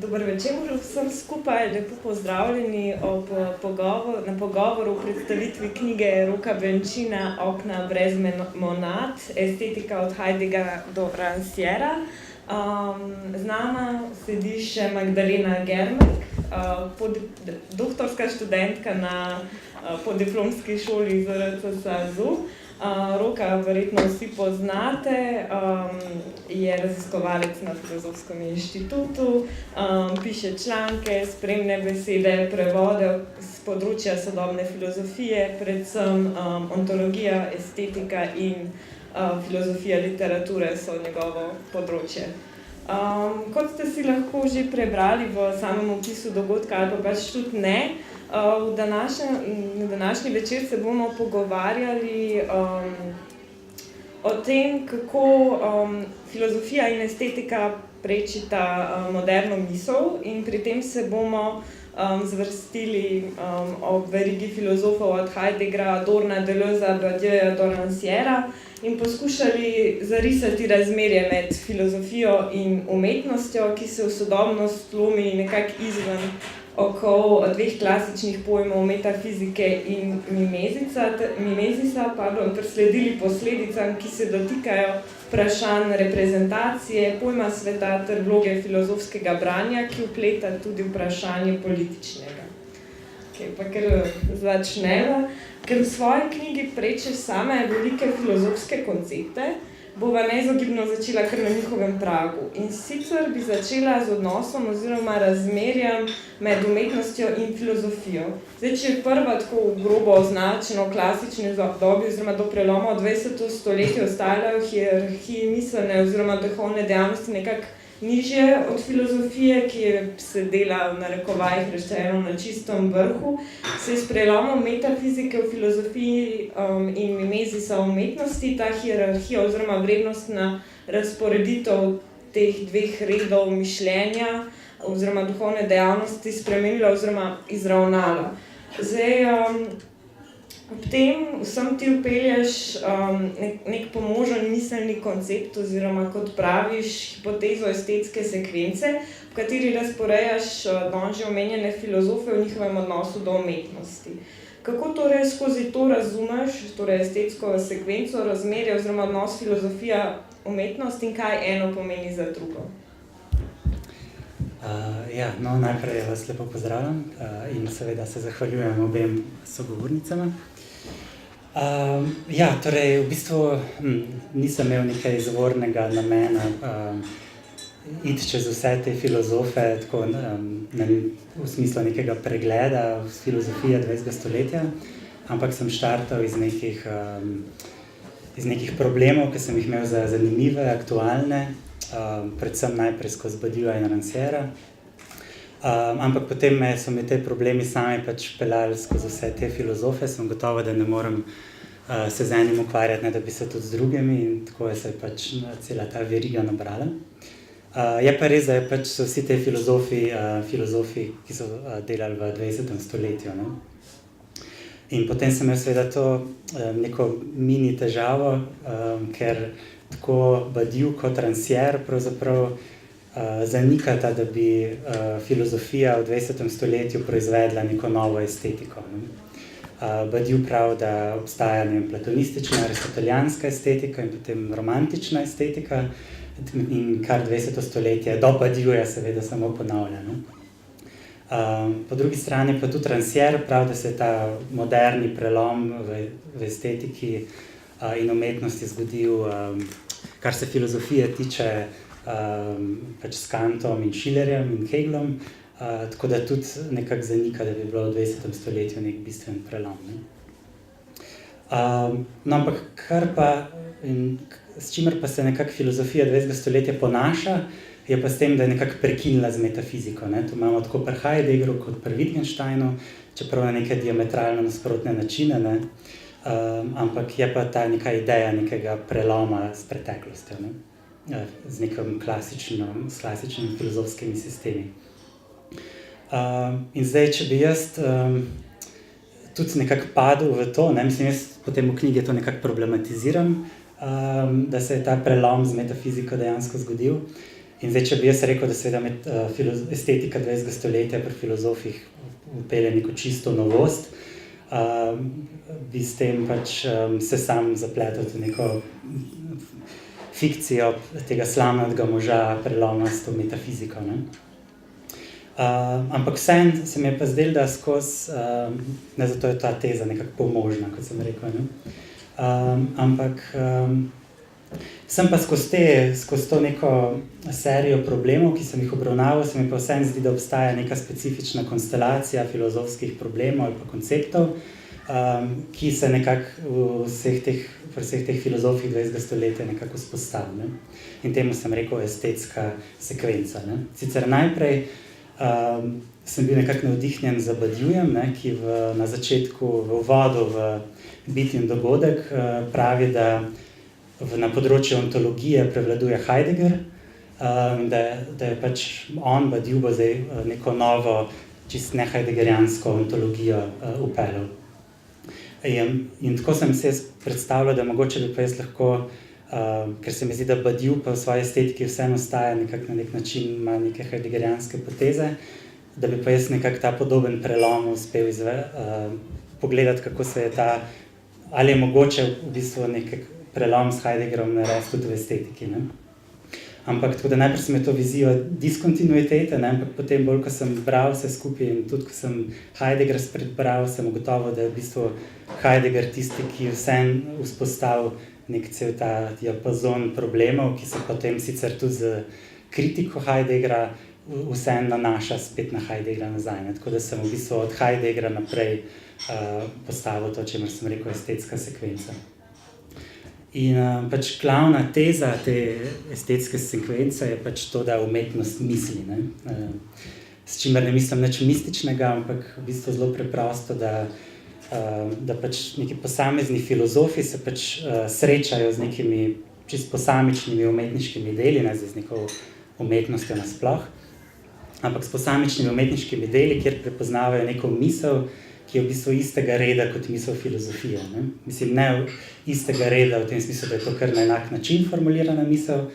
Dober večer vsem skupaj, lepo pozdravljeni na pogovoru o predstavitvi knjige Roka Benčina Okna brez monad, estetika od Heideggera do Rancièra. Z nama sedi še Magdalena Germek, doktorska študentka na podiplomski šoli ZRC SAZU. Roka verjetno vsi poznate, je raziskovalec na Filozofskem inštitutu, piše članke, spremne besede, prevode z področja sodobne filozofije, predvsem ontologija, estetika in filozofija literature so njegovo področje. Kot ste si lahko že prebrali v samem opisu dogodka ali pa pač tudi ne, na današnji večer se bomo pogovarjali o tem, kako filozofija in estetika prečita moderno misel, in pri tem se bomo zvrstili ob verigi filozofov od Heideggera, Adorna, Deleuza, Bourdieuja do Rancièra in poskušali zarisati razmerje med filozofijo in umetnostjo, ki se v sodobnost lomi nekako izven okoli dveh klasičnih pojmov metafizike in mimezisa, ter sledili posledicam, ki se dotikajo vprašanj reprezentacije, pojma sveta ter vloge filozofskega branja, ki vpleta tudi vprašanje političnega. Pa kar začneva. Ker v svoji knjigi prečeš same velike filozofske koncepte, bova neizogibno začela kar na njihovem pragu. In sicer bi začela z odnosom oziroma razmerjem med umetnostjo in filozofijo. Zdaj, če je prva tako grobo označeno v klasični dobi oziroma do preloma v 20. stoletju ostala v hierarhiji miselne oziroma duhovne dejavnosti nekako nižje od filozofije, ki je sedela v narekovajih rečeno na čistem vrhu, se je s prelomom metafizike v filozofiji in mimezisa v umetnosti ta hierarhija oziroma vrednostna razporeditev teh dveh redov mišljenja oziroma duhovne dejavnosti spremenila oziroma izravnala. Zdaj, ob tem vsem ti vpelješ nek pomožen miselni koncept oziroma, kot praviš, hipotezo estetske sekvence, v kateri razporejaš danes že omenjene filozofe v njihovem odnosu do umetnosti. Kako torej skozi to razumeš, torej estetsko sekvenco, razmerje oziroma odnos filozofija umetnost in kaj eno pomeni za drugo? Najprej vas lepo pozdravljam in seveda se zahvaljujem obem sogovornicama. Torej, v bistvu nisem imel nekaj izvornega namena iti čez vse te filozofe tako, v smislu nekega pregleda filozofije 20. stoletja, ampak sem štartal iz nekih problemov, ki sem jih imel za zanimive, aktualne, predvsem najprej skozi Bourdieuja in Rancièra. Ampak potem so me te problemi sami peljali skozi vse te filozofe, sem gotovo, da ne morem se z enim ukvarjati, ne da bi se tudi z drugimi, in tako je se cela ta veriga nabrala. Je pa res, da so vsi te filozofi, ki so delali v 20. stoletju. Ne? In potem sem imel seveda to neko mini težavo, ker tako Bourdieu kot Rancière pravzaprav zanikata, da bi filozofija v 20. stoletju proizvedla neko novo estetiko. Bourdieu pravi, da obstaja platonistična, aristotelijanska estetika in potem romantična estetika, in kar 20. stoletje do Bourdieuja seveda samo ponavlja. Po drugi strani pa tudi Rancière pravi, da se je ta moderni prelom v estetiki in umetnosti zgodil, kar se filozofije tiče, s Kantom in Schillerjem in Hegelom, tako da tudi nekako zanika, da bi bilo v 20. stoletju nek bistven prelom. Ampak s čimer pa se nekako filozofija 20. stoletja ponaša, je pa s tem, da je nekako prekinila z metafiziko. Tu imamo tako pri Heideggeru kot pri Wittgensteinu, čeprav na neke diametralno nasprotne načine, ampak je pa ta neka ideja nekega preloma s preteklostjo, z nekim klasičnimi filozofskimi sistemi. In zdaj, če bi jaz tudi nekako padel v to, mislim, jaz potem v knjigi to nekako problematiziram, da se je ta prelom z metafiziko dejansko zgodil. In zdaj, če bi jaz rekel, da seveda med estetika 20. stoletja pri filozofih vpelje neko čisto novost, bi s tem pač se sam zapletel v neko fikcijo tega slamnatega moža, prelomnost v metafiziko, ne. Ampak vseeno se mi je pa zdelo, da skozi, ne, zato je ta teza nekako pomožna, kot sem rekel, ne. Ampak sem pa skozi to neko serijo problemov, ki sem jih obravnaval, se mi pa vseeno zdi, da obstaja neka specifična konstelacija filozofskih problemov ali pa konceptov, ki se nekako pri vseh teh filozofih 20. stoletja nekako vzpostavi, ne. In temu sem rekel estetska sekvenca, ne. Sicer najprej sem bil nekako navdihnjen z Badioujem, ne, ki na začetku, v uvodu v Bit in dogodek pravi, da na področju ontologije prevladuje Heidegger, da je pač on, Badiou, bo zdaj neko novo, čisto neheidegerijansko ontologijo vpeljal. In tako sem se predstavljal, da mogoče bi pa jaz lahko, ker se mi zdi, da Badiou pa v svoji estetiki vseeno ostaja nekako na nek način, ima neke heidegerijanske poteze, da bi pa jaz nekako ta podoben prelom uspel pogledati, kako se je ali je mogoče v bistvu nekak prelom s Heideggerom narediti tudi v estetiki, ne. Ampak tako da najprej sem to vizijo diskontinuitete, ne, ampak potem bolj, ko sem bral vse skupaj in tudi, ko sem Heidegger prebral, sem ugotovil, da je v bistvu Heidegger tisti, ki vseeno vzpostavil nek cel ta diapazon problemov, ki se potem sicer tudi z kritiko Heideggera vseeno nanaša spet na Heideggera nazaj, ne. Tako da sem v bistvu od Heideggera naprej postavil to, čemer sem rekel estetska sekvenca. In pač glavna teza te estetske sekvence je pač to, da umetnost misli, ne. S čimer ne mislim nič mističnega, ampak v bistvu zelo preprosto, da pač neki posamezni filozofi se pač srečajo z nekimi čisto posamičnimi umetniškimi deli, ne z neko umetnostjo nasploh, ampak s posamičnimi umetniškimi deli, kjer prepoznavajo neko misel, ki je v bistvu istega reda kot misel filozofije, ne. Mislim, ne istega reda v tem smislu, da je to kar na enak način formulirana misel,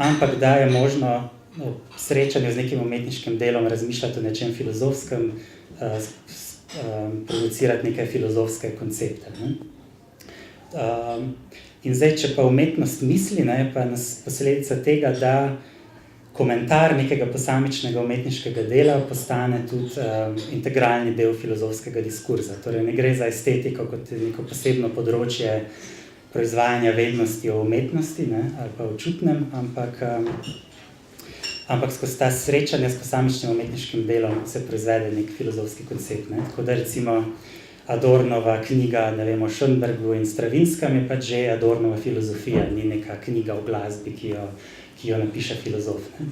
ampak da je možno srečanje z nekim umetniškim delom razmišljati o nečem filozofskem, producirati neke filozofske koncepte, ne. In zdaj, če pa umetnost misli, ne, pa nas posledica tega, da komentar nekega posamičnega umetniškega dela postane tudi integralni del filozofskega diskurza. Torej, ne gre za estetiko kot neko posebno področje proizvajanja vednosti o umetnosti, ne, ali pa o čutnem, ampak skozi ta srečanja s posamičnim umetniškim delom se proizvede nek filozofski koncept, ne. Tako da recimo Adornova knjiga, ne vem, o Schönbergu in Stravinskem je pač že Adornova filozofija, ni neka knjiga o glasbi, ki jo napiše filozof, ne.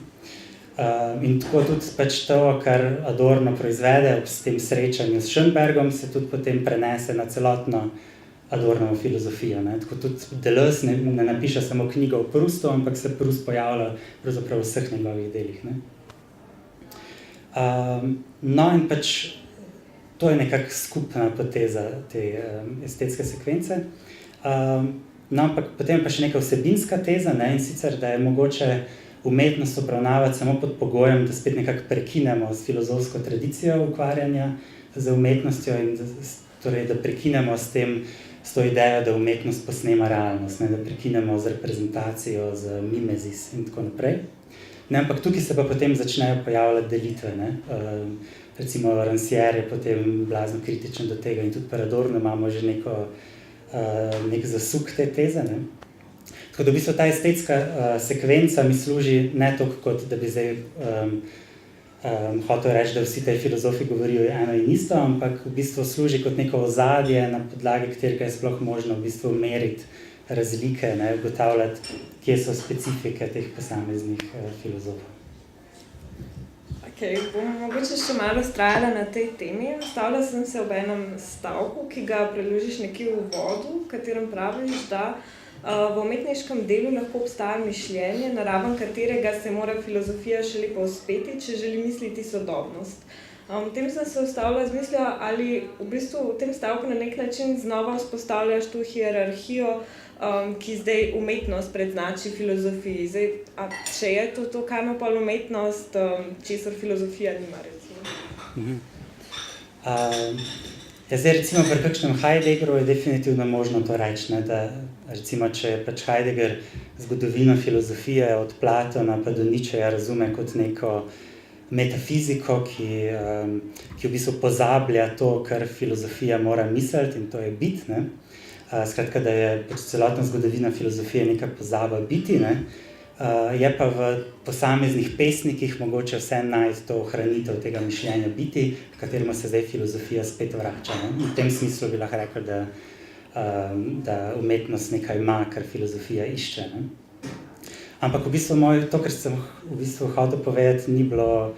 In tako tudi pač to, kar Adorno proizvede s tem srečanju s Schönbergom, se tudi potem prenese na celotno Adornovo filozofijo, ne. Tako tudi Deleuze ne napiše samo knjigo o Proustu, ampak se Proust pojavlja pravzaprav v vseh njegovih delih, ne. No, in pač to je nekako skupna poteza te estetske sekvence. No, ampak potem pa še neka vsebinska teza, ne, in sicer, da je mogoče umetnost obravnavati samo pod pogojem, da spet nekako prekinemo s filozofsko tradicijo ukvarjanja z umetnostjo in torej, da prekinemo s to idejo, da umetnost posnema realnost, ne, da prekinemo z reprezentacijo, z mimezis in tako naprej. Ne, ampak tukaj se pa potem začnejo pojavljati delitve, ne. Recimo Rancière je potem blazno kritičen do tega in tudi pri Adornu imamo že nek zasuk te teze, ne. Tako da v bistvu ta estetska sekvenca mi služi ne toliko kot, da bi zdaj hotel reči, da vsi te filozofi govorijo eno in isto, ampak v bistvu služi kot neko ozadje, na podlagi katerega je sploh možno v bistvu meriti razlike, ne, ugotavljati, kje so specifike teh posameznih filozofov. Okej, bom mogoče še malo vztrajala na tej temi. Ustavila sem se ob enem stavku, ki ga preložiš nekje v uvodu, v katerem praviš, da v umetniškem delu lahko obstaja mišljenje, na raven katerega se mora filozofija šele povzpeti, če želi misliti sodobnost. Tem sem se ustavila zmislila, ali v bistvu v tem stavku na nek način znova vzpostavljaš to hierarhijo, ki zdaj umetnost predznači filozofiji. Zdaj, če je to, kaj ima pol umetnost, česar filozofija nima, recimo? Zdaj, recimo, pri kakšnem Heideggeru je definitivno možno to reči, ne, da recimo, če pač Heidegger zgodovino filozofije od Platona pa do Nietzscheja razume kot neko metafiziko, ki v bistvu pozablja to, kar filozofija mora misliti, in to je biti, ne. Skratka, da je pač celotna zgodovina filozofije neka pozaba biti, ne. Je pa v posameznih pesnikih mogoče vse najti to ohranitev tega mišljenja biti, v kateremu se zdaj filozofija spet vrača, ne. V tem smislu bi lahko rekli, da umetnost nekaj ima, kar filozofija išče, ne. Ampak v bistvu to, kar sem v bistvu hotel povedati, ni bilo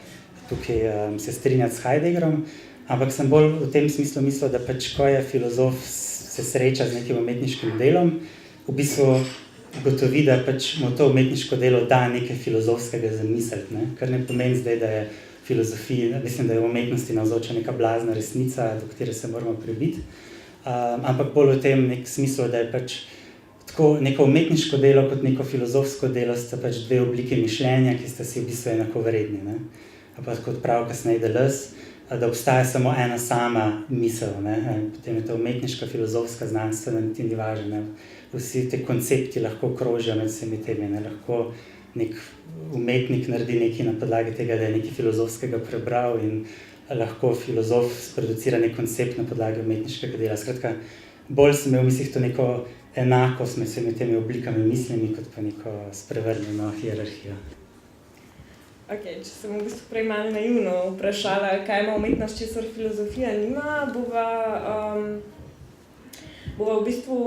tukaj se strinjati s Heideggerom, ampak sem bolj v tem smislu mislil, da pač, ko je filozof se sreča z nekim umetniškim delom, v bistvu ugotovi, da pač mu to umetniško delo da nekaj filozofskega zamisliti, ne? Kar ne pomeni zdaj, da je filozofiji, mislim, da je v umetnosti navzoča neka blazna resnica, do katere se moramo prebiti, ampak bolj v tem nek smislu, da je pač tako neko umetniško delo kot neko filozofsko delo sta pač dve oblike mišljenja, ki sta si v bistvu enako-vredni, ne. Pa kot pravi kasneje Deleuze, da obstaja samo ena sama misel, ne. Potem je to umetniška, filozofska, znanstvena, niti ni važno, ne. Vsi te koncepti lahko krožijo med vsemi temi, ne. Lahko nek umetnik naredi nekaj na podlagi tega, da je nekaj filozofskega prebral, in lahko filozof sproducira nek koncept na podlagi umetniškega dela. Skratka, bolj sem imel v mislih to neko enakost med vsemi temi oblikami mislimi, kot pa neko sprevrnjeno hierarhijo. Če sem v bistvu prej malo naivno vprašala, kaj ima umetnost, česar filozofija nima, bova v bistvu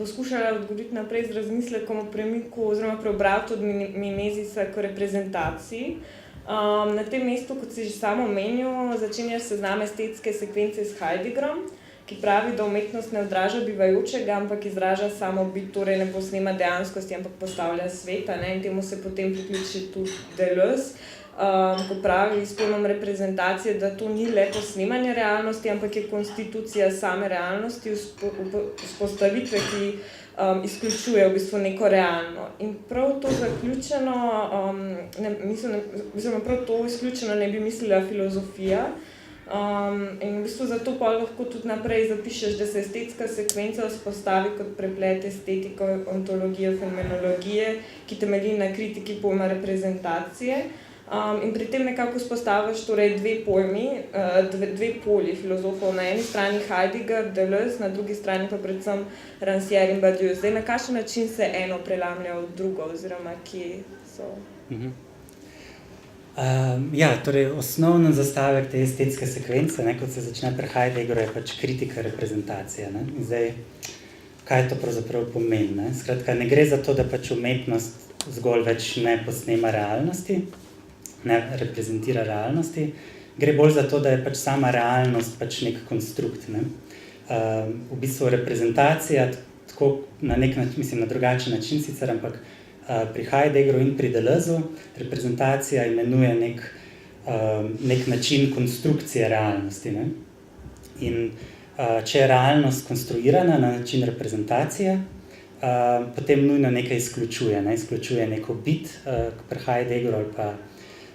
poskušala odgovoriti naprej z razmislekom o premiku oziroma preobratu od mimezisa k reprezentaciji. Na tem mestu, kot si že sam omenil, začenjaš seznam estetske sekvence s Heideggerom, ki pravi, da umetnost ne odraža bivajočega, ampak izraža samo bit, torej ne posnema dejanskosti, ampak postavlja sveta, ne, in temu se potem priključi tudi Deleuze, ko pravi s pojmom reprezentacije, da to ni le posnemanje realnosti, ampak je konstitucija same realnosti, vzpostavitve, ki izključuje v bistvu neko realno. In prav to zaključeno, prav to izključeno ne bi mislila filozofija, in v bistvu zato pa lahko tudi naprej zapišeš, da se estetska sekvenca vzpostavi kot preplet estetike, ontologije, fenomenologije, ki temelji na kritiki pojma reprezentacije. In pri tem nekako vzpostaviš torej dve polji filozofov. Na eni strani Heidegger, Deleuze, na drugi strani pa predvsem Rancière in Badiou. Zdaj, na kakšen način se eno prelamlja v drugo, oziroma kje so? Torej osnovni zastavek te estetske sekvence, ne, kot se začne pri Heideggeru, je pač kritika reprezentacije, ne. In zdaj, kaj to pravzaprav pomeni, ne? Skratka, ne gre za to, da pač umetnost zgolj več ne posnema realnosti, ne reprezentira realnosti, gre bolj za to, da je pač sama realnost pač nek konstrukt, ne. V bistvu reprezentacija, tako na nek način, mislim, na drugačen način sicer, ampak pri Heideggeru in pri Deleuzu reprezentacija imenuje nek način konstrukcije realnosti, ne. In če je realnost konstruirana na način reprezentacije, potem nujno nekaj izključuje, ne. Izključuje neko bit pri Heideggeru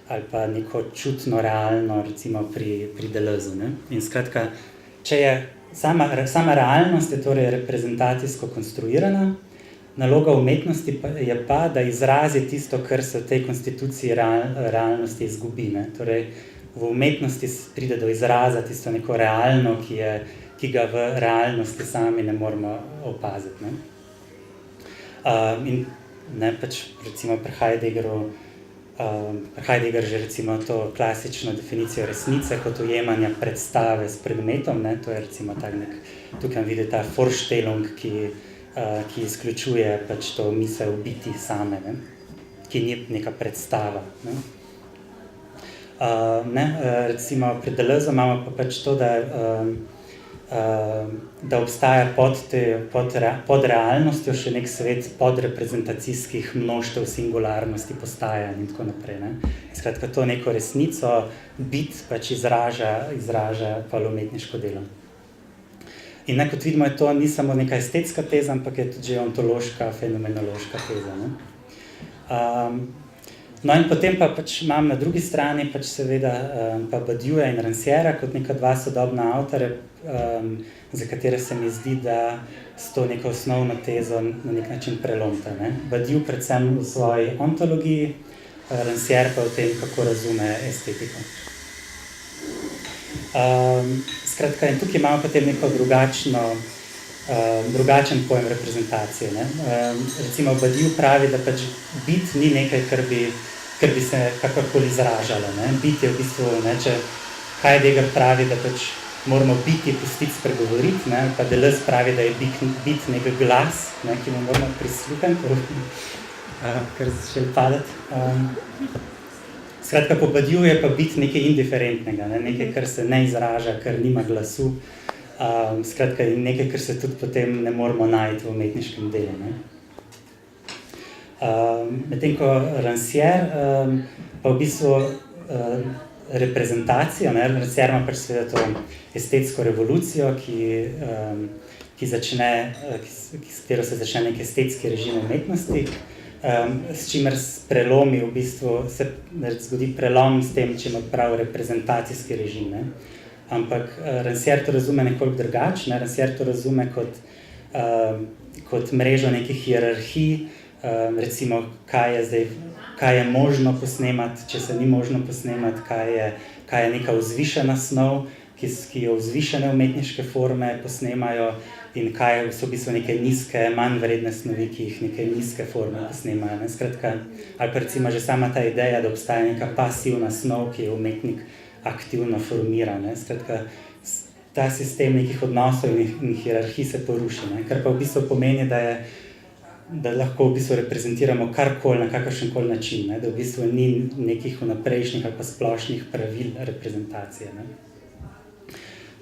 ali pa neko čutno realno, recimo pri Deleuzu, ne. In skratka, če je sama realnost je torej reprezentacijsko konstruirana, naloga umetnosti je pa, da izrazi tisto, kar se v tej konstituciji realnosti izgubi, ne. Torej, v umetnosti pride do izraza tisto neko realno, ki ga v realnosti sami ne moremo opaziti, ne. In ne, pač recimo pri Heidegger že recimo to klasično definicijo resnice kot ujemanja predstave s predmetom, ne, to je recimo tak nek, tukaj vidite ta Vorstellung, ki izključuje pač to misel biti same, ne, ki ni neka predstava, ne. Recimo pri Deleuzu imamo pa pač to, da da obstaja pod realnostjo še nek svet podreprezentacijskih mnoštev singularnosti postajanj in tako naprej. Ne. Skratka, to neko resnico bit pač izraža pa umetniško delo. In kot vidimo, to ni samo neka estetska teza, ampak je tudi že ontološka, fenomenološka teza. Ne. No in potem pa pač imam na drugi strani pač seveda pa Badiouja in Rancièra kot neka dva sodobna avtorja, za katere se mi zdi, da s to neko osnovno tezo na nek način prelomta. Ne. Badiou predvsem v svoji ontologiji, Rancière pa v tem, kako razume estetiko. Skratka, in tukaj imamo potem neko drugačen pojem reprezentacije. Ne. Recimo Badiou pravi, da pač bit ni nekaj, kar bi se kakorkoli izražalo. Ne. Bit je v bistvu, ne, če Heidegger pravi, da pač moramo biti pustiti spregovoriti, ne, pa Deleuze pravi, da je bit nek glas, ne, ki mu moramo prisluhati, kar začeli padati. Skratka, po Badiouju je pa bit nekaj indiferentnega, ne, nekaj, kar se ne izraža, kar nima glasu, skratka, in nekaj, kar se tudi potem ne moramo najti v umetniškem delu. Ne. Medtem ko Rancière pa v bistvu reprezentacijo, ne, Rancière ima pač seveda to estetsko revolucijo, s katero se začne nek estetski režim umetnosti, s čimer prelomi v bistvu, se zgodi prelom s tem, če ima prav reprezentacijski režim. Ne. Ampak Rancière to razume nekoliko drugače, ne. Rancière to razume kot mrežo nekih hierarhij, recimo, kaj je možno posnemati, če se ni možno posnemati, kaj je neka vzvišena snov, ki jo vzvišene umetniške forme posnemajo, in kaj so v bistvu neke nizke, manj vredne snovi, ki jih neke nizke forme posnemajo. Ne. Skratka, ali pa recimo že sama ta ideja, da obstaja neka pasivna snov, ki jo umetnik aktivno formira. Ne. Skratka, ta sistem nekih odnosov in hierarhij se poruši, ne. Kar pa v bistvu pomeni, da lahko v bistvu reprezentiramo karkoli na kakršenkoli način, ne. Da v bistvu ni nekih vnaprejšnjih ali pa splošnih pravil reprezentacije. Ne.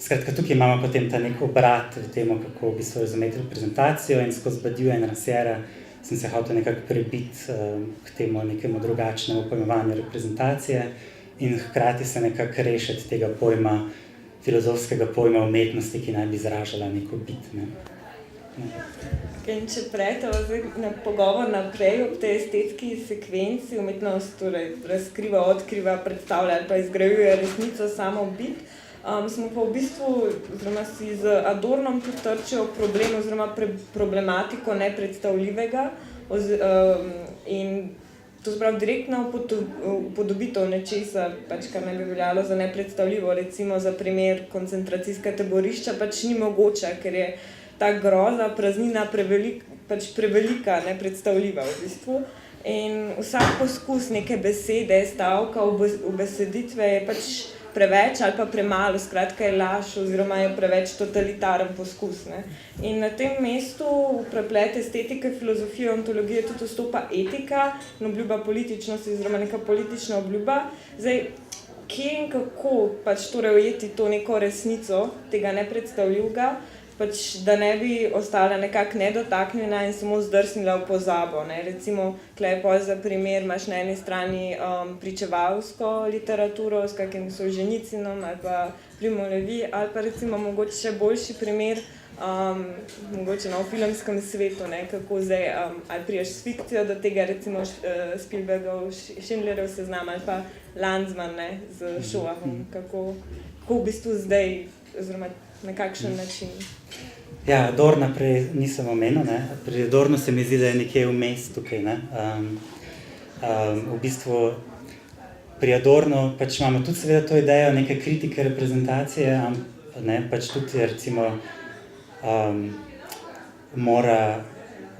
Skratka, tukaj imamo potem ta nek obrat v tem, kako v bistvu razumeti reprezentacijo, in skozi Badiouja in Rancièra sem se hotel nekako prebiti k temu nekemu drugačnemu pojmovanju reprezentacije in hkrati se nekako rešiti tega pojma, filozofskega pojma umetnosti, ki naj bi izražala neko bit. Ne. In če zdaj na pogovor naprej ob tej estetski sekvenci, umetnost torej razkriva, odkriva, predstavlja ali pa izgrajuje resnico samo bit, smo pa v bistvu, oziroma si z Adornom tudi trčijo problem oziroma problematiko nepredstavljivega in to se pravi direktna upodobitev nečesa, pač kar ne bi veljalo za nepredstavljivo, recimo za primer koncentracijska taborišča, pač ni mogoča, ker je ta groza, praznina prevelika, nepredstavljiva v bistvu. In vsak poskus neke besede, stavka, ubeseditve je pač preveč ali pa premalo, skratka je laž oziroma je preveč totalitaren poskus. Ne. In na tem mestu v preplet estetike, filozofije, ontologije tudi vstopa etika in obljuba političnosti oziroma neka politična obljuba. Zdaj, kje in kako pač torej ujeti to neko resnico tega nepredstavljivega, pač da ne bi ostala nekako nedotaknjena in samo zdrsnila v pozabo. Ne. Recimo, tukaj za primer imaš na eni strani pričevalsko literaturo s kakim Solženicinom ali pa Primo Levi, ali pa recimo mogoče še boljši primer mogoče v filmskem svetu, ne, kako zdaj ali priješ s fikcijo do tega, recimo Spielbergov Schindlerjev seznam ali pa Lanzmann, ne, z Shoahom, kako v bistvu zdaj, oziroma na kakšen način. Ja, Adorna prej nisem omenil, ne. Pri Adornu se mi zdi, da je nekje vmes tukaj, ne. V bistvu pri Adornu pač imamo tudi seveda to idejo neke kritike reprezentacije, ne, pač tudi recimo mora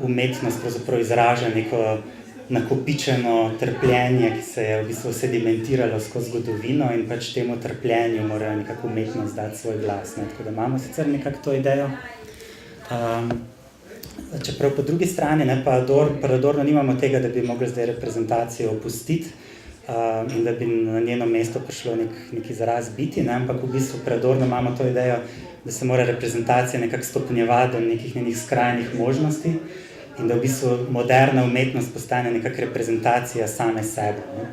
umetnost pravzaprav izraža neko nakopičeno trpljenje, ki se je v bistvu sedimentiralo skozi zgodovino, in pač temu trpljenju mora nekako umetnost dati svoj glas. Ne. Tako da imamo sicer nekako to idejo. Čeprav po drugi strani, ne, pri Adornu nimamo tega, da bi mogli zdaj reprezentacijo opustiti, in da bi na njeno mesto prišlo nek izraz biti, ne? Ampak v bistvu predorno imamo to idejo, da se mora reprezentacija nekako stopnjevati do nekih njenih skrajnih možnosti in da v bistvu moderna umetnost postane nekak reprezentacija same sebe. Ne?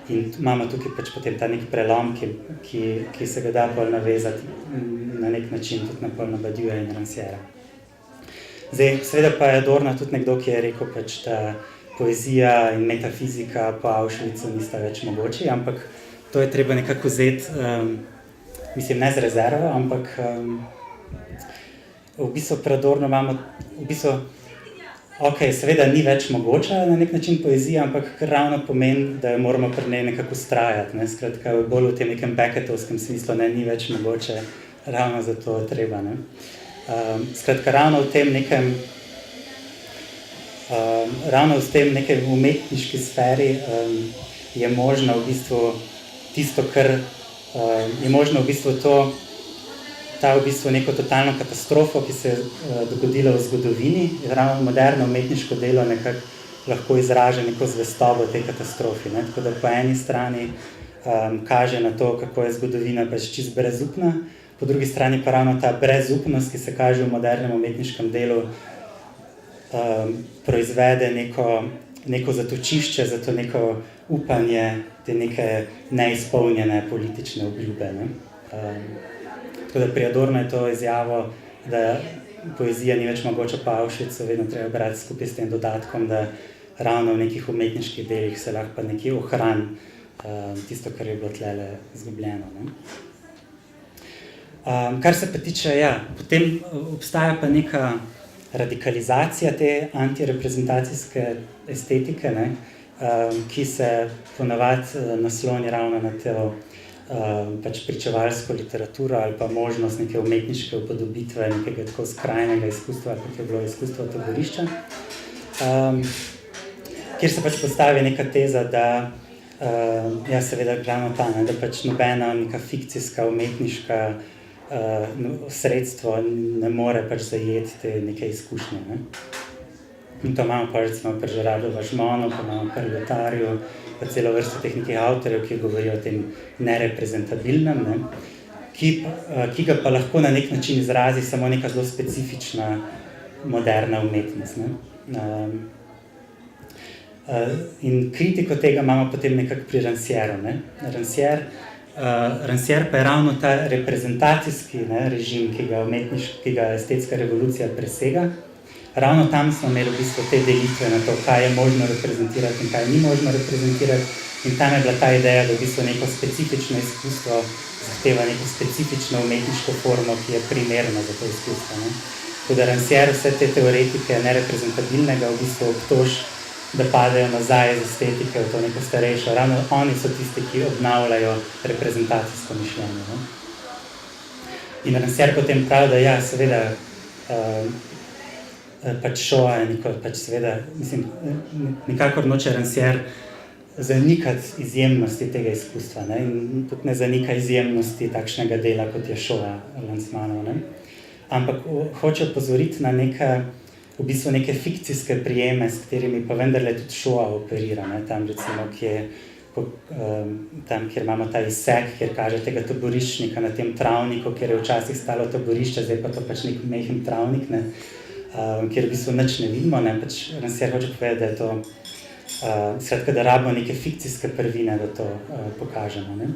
In imamo tukaj pač potem ta nek prelom, ki se ga da bolj navezati na nek način tudi na Paula Badiouxa in Rancièra. Zdaj, seveda pa je Adorno tudi nekdo, ki je rekel pač, da poezija in metafizika po Auschwitzu nista več mogoči, ampak to je treba nekako vzeti, mislim, ne z rezervo, ampak v bistvu pri Adornu imamo, v bistvu, ok, seveda ni več mogoča na nek način poezija, ampak ravno pomeni, da jo moramo pri njej nekako ustrajati, ne? Skratka, bolj v tem nekem Becketovskem smislu, ne, ni več mogoče, ravno zato je treba, ne? Skratka, ravno v tem nekem umetniški sferi je možno v bistvu tisto, kar je možno v bistvu ta v bistvu neko totalno katastrofo, ki se je dogodila v zgodovini, ravno moderno umetniško delo nekako lahko izraža neko zvestobo tej katastrofi, ne? Tako da po eni strani kaže na to, kako je zgodovina pač čisto brezupna, po drugi strani pa ravno ta brezupnost, ki se kaže v modernem umetniškem delu, proizvede neko zatočišče za to neko upanje, te neke neizpolnjene politične obljube, ne? Tako da pri Adornu je to izjavo, da poezija ni več mogoča po Auschwitzu, vedno treba brati skupaj s tem dodatkom, da ravno v nekih umetniških delih se lahko pa nekje ohrani tisto, kar je bilo tlele izgubljeno, ne? Kar se pa tiče, ja, potem obstaja pa neka radikalizacija te antireprezentacijske estetike, ne, ki se ponavadi nasloni ravno na to pač pričevalsko literaturo ali pa možnost neke umetniške upodobitve nekega tako skrajnega izkustva, kot je bilo izkustvo taborišča, kjer se pač postavi neka teza, da ja, seveda glavno ta, ne, da pač nobena neka fikcijska umetniška sredstvo ne more pač zajeti te neke izkušnje, ne. In to imamo pa recimo pri Gerardu Važmonu, pa imamo pri Lyotarju, pa celo vrsto teh nekih avtorjev, ki govorijo o tem nereprezentabilnem, ne, ki ga pa lahko na nek način izrazi samo neka zelo specifična moderna umetnost, ne. In kritiko tega imamo potem nekako pri Rancièru, ne. Rancière pa je ravno ta reprezentacijski, ne, režim, ki ga estetska revolucija presega. Ravno tam smo imeli v bistvu te delitve na to, kaj je možno reprezentirati in kaj ni možno reprezentirati. In tam je bila ta ideja, da v bistvu neko specifično izkustvo zahteva neko specifično umetniško formo, ki je primerna za to izkustvo, ne. Tako da Rancière vse te teoretike nereprezentabilnega v bistvu obtoži, da padejo nazaj iz estetike v to neko starejšo. Ravno oni so tisti, ki obnavljajo reprezentacijsko mišljenje, ne. In Rancière potem pravi, da ja, seveda, pač Shoah je pač seveda, mislim, nikakor noče Rancière zanikati izjemnosti tega izkustva, ne, in tudi ne zanika izjemnosti takšnega dela, kot je Shoah Lanzmannov, ne. Ampak hoče opozoriti na v bistvu neke fikcijske prijeme, s katerimi pa vendarle tudi Shoah operira, ne, tam recimo, tam, kjer imamo ta izsek, kjer kaže tega taboriščnika na tem travniku, kjer je včasih stalo taborišče, zdaj pa to pač nek mehen travnik, ne, kjer v bistvu nič ne vidimo, ne, pač Rancière hoče povedati, da je to, skratka, da rabimo neke fikcijske prvine, da to pokažemo, ne.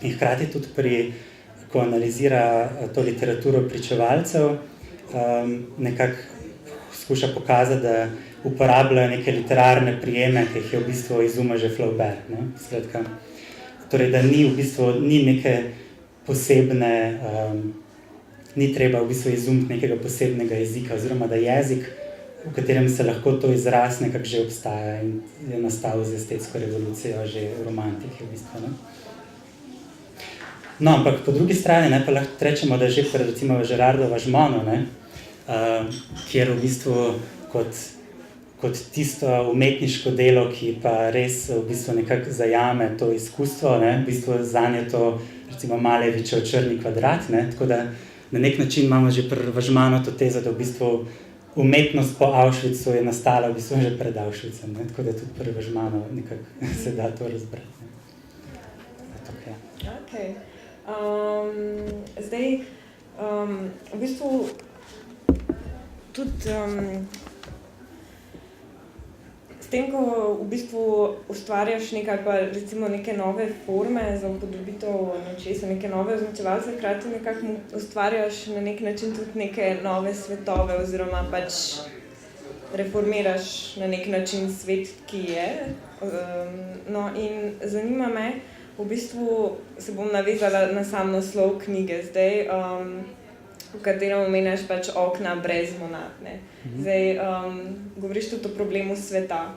In hkrati tudi ko analizira to literaturo pričevalcev, nekako skuša pokazati, da uporabljajo neke literarne prijeme, ki jih je v bistvu izumil že Flaubert, ne. Skratka, torej, da ni v bistvu, ni neke posebne, ni treba v bistvu izumiti nekega posebnega jezika, oziroma da jezik, v katerem se lahko to izraz nekako že obstaja in je nastal z estetsko revolucijo že v romantiki v bistvu, ne. No, ampak po drugi strani, ne, pa lahko rečemo, da že pri recimo Gerardu Važmonu, ne, kjer v bistvu kot tisto umetniško delo, ki pa res v bistvu nekako zajame to izkustvo, ne, v bistvu zanje to recimo Malevičev Črni kvadrat, ne, tako da na nek način imamo že pri Važmanu to tezo, da v bistvu umetnost po Auschwitzu je nastala v bistvu že pred Auschwitzem, ne? Tako da tudi pri Vežmanu nekako se da to razbrati. Okay. Zdaj, v bistvu tudi s tem, ko v bistvu ustvarjaš recimo neke nove forme za upodobitev nečesa, neke nove označevalce, hkrati nekako ustvarjaš na nek način tudi neke nove svetove oziroma pač reformiraš na nek način svet, ki je. No in zanima me, v bistvu se bom navezala na sam naslov knjige zdaj, v katerem omenjaš pač okna brez monad, ne. Zdaj, govoriš tudi o problemu sveta.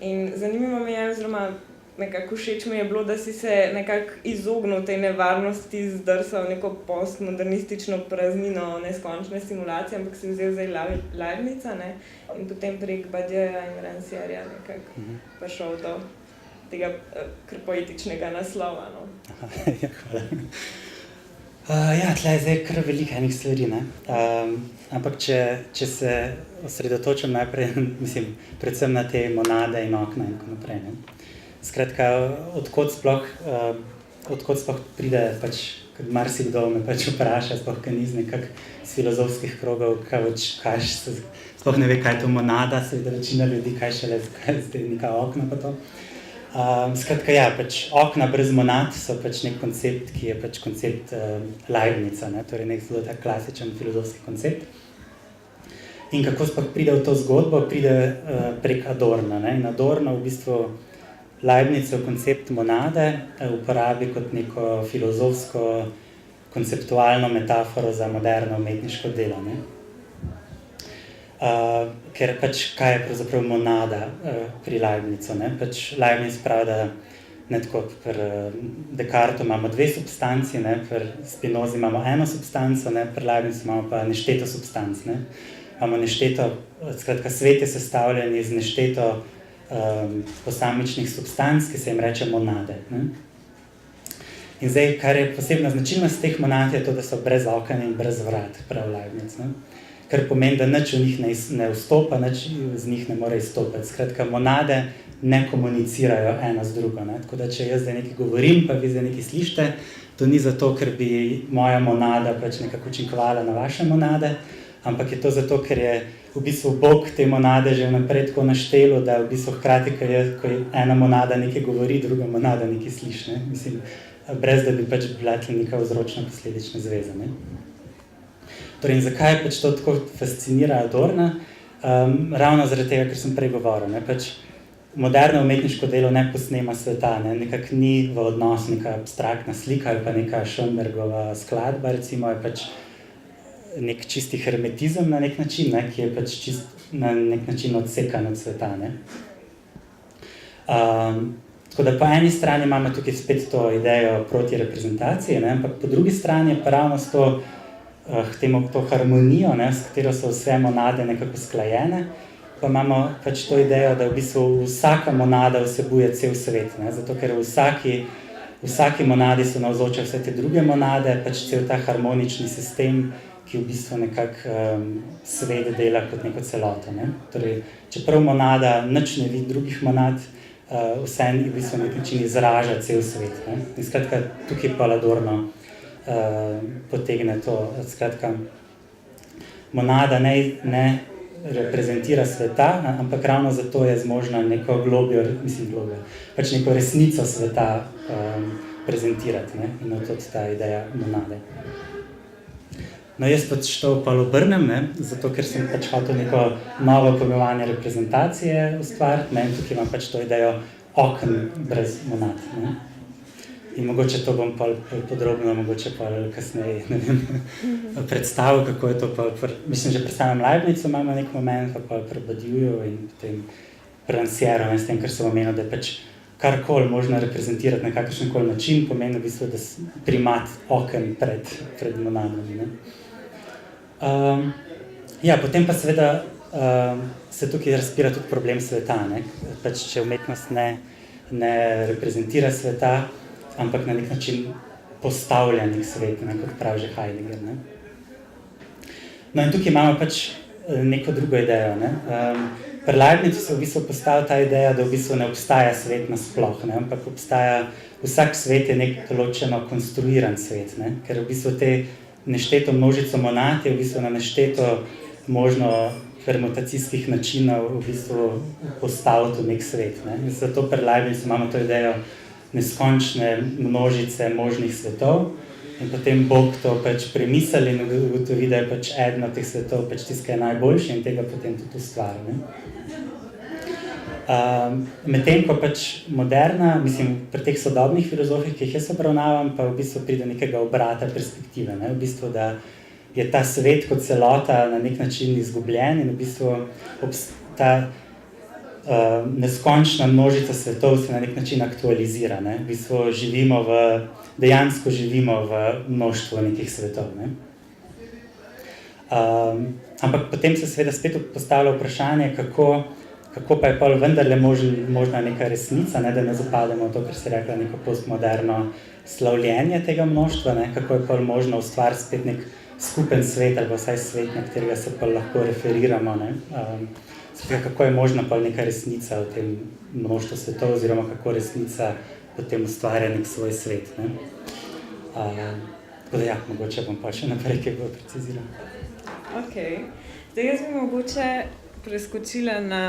In zanimivo mi je, oziroma nekako všeč mi je bilo, da si se nekako izognil tej nevarnosti, zdrsal neko postmodernistično praznino neskončne simulacije, ampak si vzel zdaj Leibnica, ne, in potem prek Badiouja in Rancièreja nekako prišel do tega kar poetičnega naslova, no. Ja, hvala. Ja, tle je zdaj kar veliko enih stvari, ne. Ampak če se osredotočim najprej, mislim, predvsem na te monade in okna in tako naprej, ne. Skratka, odkot sploh pride, pač, ker marsikdo me pač vpraša, sploh kaj ni z nekako z filozofskih krogov, sploh ne ve, kaj je to monada, seveda večina ljudi, kaj šele zdaj neka okna pa to. Skratka, ja, pač okna brez monad so pač nek koncept, ki je pač koncept Leibnica, ne, torej nek zelo tak klasičen filozofski koncept. In kako sploh pride v to zgodbo? Pride prek Adorna, ne, in Adorno v bistvu Leibnicov koncept monade uporabi kot neko filozofsko, konceptualno metaforo za moderno umetniško delo, ne. Ker pač, kaj je pravzaprav monada pri Leibnicu, ne? Pač Leibnic pravi, da ne tako, pri Descartesu imamo dve substanci, ne? Pri Spinozi imamo eno substanco, ne? Pri Leibnicu imamo pa nešteto substanc, ne? Imamo nešteto, skratka, svet je sestavljen iz nešteto posamičnih substanc, ki se jim reče monade, ne? In zdaj, kar je posebna značilnost teh monad, je to, da so brez oken in brez vrat, prav Leibnic, ne? Kar pomeni, da nič v njih ne vstopa, nič z njih ne more izstopati. Skratka, monade ne komunicirajo ena z drugo, ne? Tako da, če jaz zdaj nekaj govorim, pa vi zdaj nekaj slišite, to ni zato, ker bi moja monada pač nekako učinkovala na vaše monade, ampak je to zato, ker je v bistvu Bog te monade že vnaprej tako naštelil, da v bistvu hkrati, ko ena monada nekaj govori, druga monada nekaj sliši, ne? Mislim, brez da bi pač bila neka vzročna posledična zveza, ne? Torej, in zakaj pač to tako fascinira Adorna? Ravno zaradi tega, ker sem prej govoril, ne, pač moderno umetniško delo ne posnema sveta, ne, nekako ni v odnosu neka abstraktna slika ali pa neka Schoenbergova skladba, recimo, je pač nek čisti hermetizem na nek način, ne, ki je pač na nek način odsekan od sveta, ne. Tako da po eni strani imamo tukaj spet to idejo proti reprezentacije, ne, ampak po drugi strani je pa ravno s to harmonijo, ne, s katero so vse monade nekako sklajene, pa imamo pač to idejo, da v bistvu vsaka monada vsebuje cel svet, ne, zato ker v vsaki monadi so navzoče vse te druge monade, pač cel ta harmonični sistem, ki v bistvu nekako svet dela kot neko celoto, ne. Torej, čeprav monada nič ne vidi drugih monad, vseeno v bistvu na nek način izraža cel svet, ne. In skratka, tukaj pa Adorno potegne to, skratka, monada ne reprezentira sveta, ampak ravno zato je zmožna neko pač neko resnico sveta prezentirati, ne, in tudi ta ideja monade. No, jaz pač to pa obrnem, ne, zato ker sem pač hotel neko novo pojmovanje reprezentacije ustvariti, ne, in tukaj imam pač to idejo oken brez monad, ne. In mogoče to bom podrobno, mogoče pa kasneje, ne vem, predstavil, kako je to pa, mislim, že pri samem Leibnicu imamo nek moment, pa pri Badiouju in potem pri Rancièreju, s tem, ker sem omenil, da pač karkoli možno reprezentirati na kakršenkoli način, pomeni v bistvu, da primat oken pred monadami, ne. Ja, potem pa seveda se tukaj razpira tudi problem sveta, ne. Pač, če umetnost ne reprezentira sveta, ampak na nek način postavlja nek svet, ne, kot pravi že Heidegger, ne. No in tukaj imamo pač neko drugo idejo. Ne? Pri Leibnizu se v bistvu postavi ta ideja, da v bistvu ne obstaja svet nasploh, ne? Ampak vsak svet je nek določeno konstruiran svet, ne? Ker v bistvu te nešteto množico monad je v bistvu na nešteto možno permutacijskih načinov v bistvu postaviti v nek svet. Ne? Zato pri Leibnizu imamo to idejo neskončne množice možnih svetov in potem Bog to pač premisli in ugotovi, da je pač eden od teh svetov pač tisti, ki je najboljši in tega potem tudi ustvari. Medtem ko pač moderna, mislim, pri teh sodobnih filozofih, ki jih jaz obravnavam, pa v bistvu pride nekega obrata perspektive, ne? V bistvu, da je ta svet kot celota na nek način izgubljen in v bistvu ta neskončna množica svetov se na nek način aktualizira. Ne? V bistvu dejansko živimo v mnoštvu nekih svetov. Ne? Ampak potem se seveda spet postavlja vprašanje, kako pa je pol vendarle možna neka resnica, ne? Da ne zapademo v to, kar si rekla, neko postmoderno slavljenje tega mnoštva, ne? Kako je pol možno ustvariti spet nek skupen svet ali vsaj svet, na katerega se pa lahko referiramo. Ne? Kako je možna pa neka resnica v tem mnoštvu svetov, oziroma kako resnica potem ustvarja nek svoj svet. Ne? Tako da ja, mogoče bom pa še naprej kaj bolj preciziral. Ok. Zdaj jaz bi mogoče preskočila na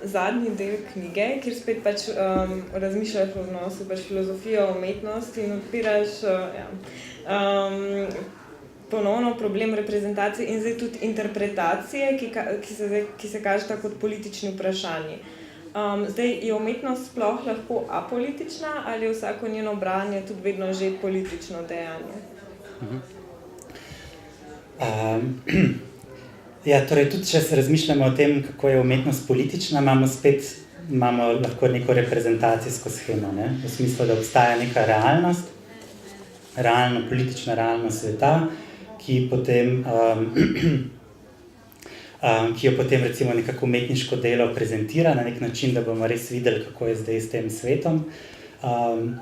zadnji del knjige, kjer spet pač razmišljaš o odnosu pač filozofijo, umetnost in odpiraš ponovno problem reprezentacije in zdaj tudi interpretacije, ki se kažeta kot politični vprašanji. Zdaj, je umetnost sploh lahko apolitična ali je vsako njeno branje tudi vedno že politično dejanje? Ja, torej tudi, če se razmišljamo o tem, kako je umetnost politična, imamo lahko neko reprezentacijsko shemo, ne? V smislu, da obstaja neka realnost, politična realnost sveta, ki jo potem recimo nekako umetniško delo prezentira na nek način, da bomo res videli, kako je zdaj s tem svetom.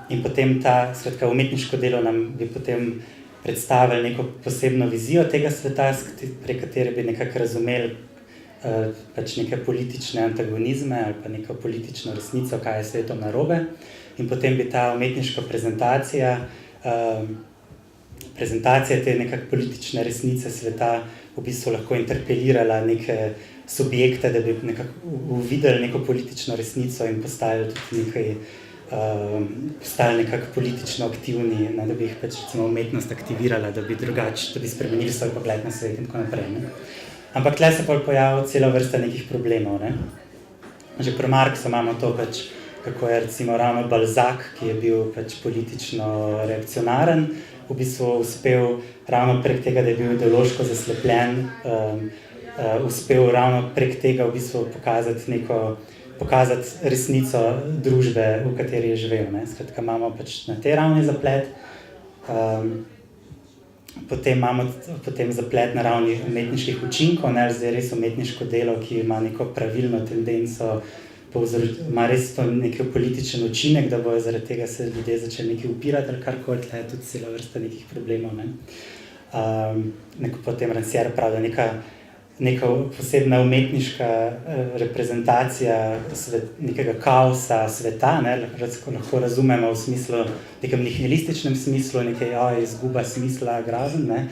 In potem skratka, umetniško delo nam bi potem predstavili neko posebno vizijo tega sveta, prek katere bi nekako razumeli pač neke politične antagonizme ali pa neko politično resnico, kaj je svetom narobe. In potem bi ta umetniška prezentacija te nekako politične resnice sveta v bistvu lahko interpelirala neke subjekte, da bi nekako uvideli neko politično resnico in postali nekako politično aktivni, da bi jih pač recimo umetnost aktivirala, da bi spremenili svoj pogled na svet in tako naprej. Ne? Ampak tle se pojavi cela vrsta nekih problemov. Ne? Že pri Marxu imamo to pač, kako je recimo ravno Balzac, ki je bil pač politično reakcionaren, v bistvu uspel ravno prek tega, da je bil ideološko zaslepljen, uspel ravno prek tega v bistvu pokazati resnico družbe, v kateri je živel. Ne? Skratka, imamo pač na tej ravni zaplet, potem imamo zaplet na ravni umetniških učinkov, ne? Zdaj res umetniško delo, ki ima neko pravilno tendenco, ima res to nek političen učinek, da bojo zaradi tega se ljudje začeli nekaj upirati ali karkoli, tle je tudi cela vrsta nekih problemov. Ne? Potem Rancière pravi, da neka posebna umetniška reprezentacija nekega kaosa sveta, ne? Lahko razumemo v smislu, nekem nihilističnem smislu, nekaj izguba smisla, grazen, ne?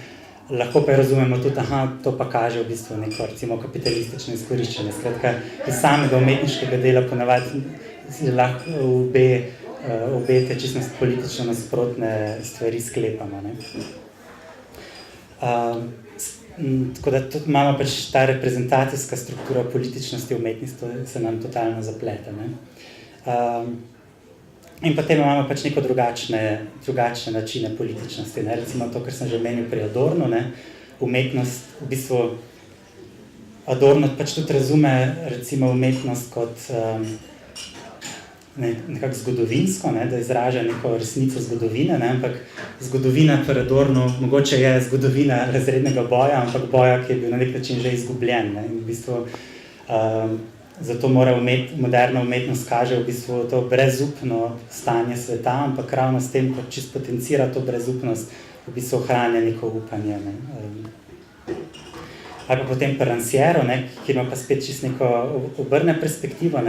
Lahko pa razumemo tudi, to pa kaže v bistvu neko recimo kapitalistično izkoriščenje. Skratka, iz samega umetniškega dela ponavadi lahko obe te čisto politično nasprotne stvari sklepamo. Ne? Tako da tudi imamo pač ta reprezentacijska struktura političnosti umetnosti, se nam totalno zapleta. Ne? In potem imamo pač neko drugačne načine političnosti. Ne? Recimo to, kar sem že omenil pri Adornu, ne? Umetnost, v bistvu Adorno pač tudi razume recimo umetnost kot nekako zgodovinsko, ne? Da izraža neko resnico zgodovine, ne? Ampak zgodovina pri Adornu mogoče je zgodovina razrednega boja, ampak boja, ki je bil na nek način že izgubljen. Ne? In v bistvu zato mora moderna umetnost kaže v bistvu to brezupno stanje sveta, ampak ravno s tem, ko čisto potencira to brezupnost, v bistvu ohranja neko upanje. Ne? Ali pa potem pri Rancièru, ki ima pa spet čisto neko obrne perspektivo.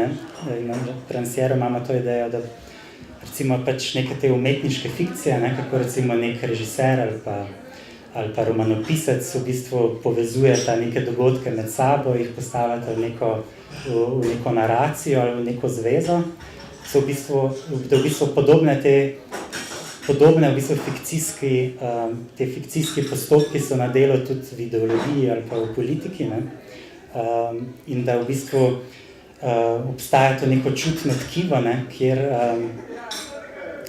Pri Rancièru imamo to idejo, da recimo pač neke te umetniške fikcije, kako recimo nek režiser ali pa romanopisec v bistvu povezujeta neke dogodke med sabo, jih postavljata v neko naracijo ali v neko zvezo, so v bistvu podobne v bistvu te fikcijski postopki so na delu tudi v ideologiji ali pa v politiki, in da v bistvu obstaja to neko čutno tkivo,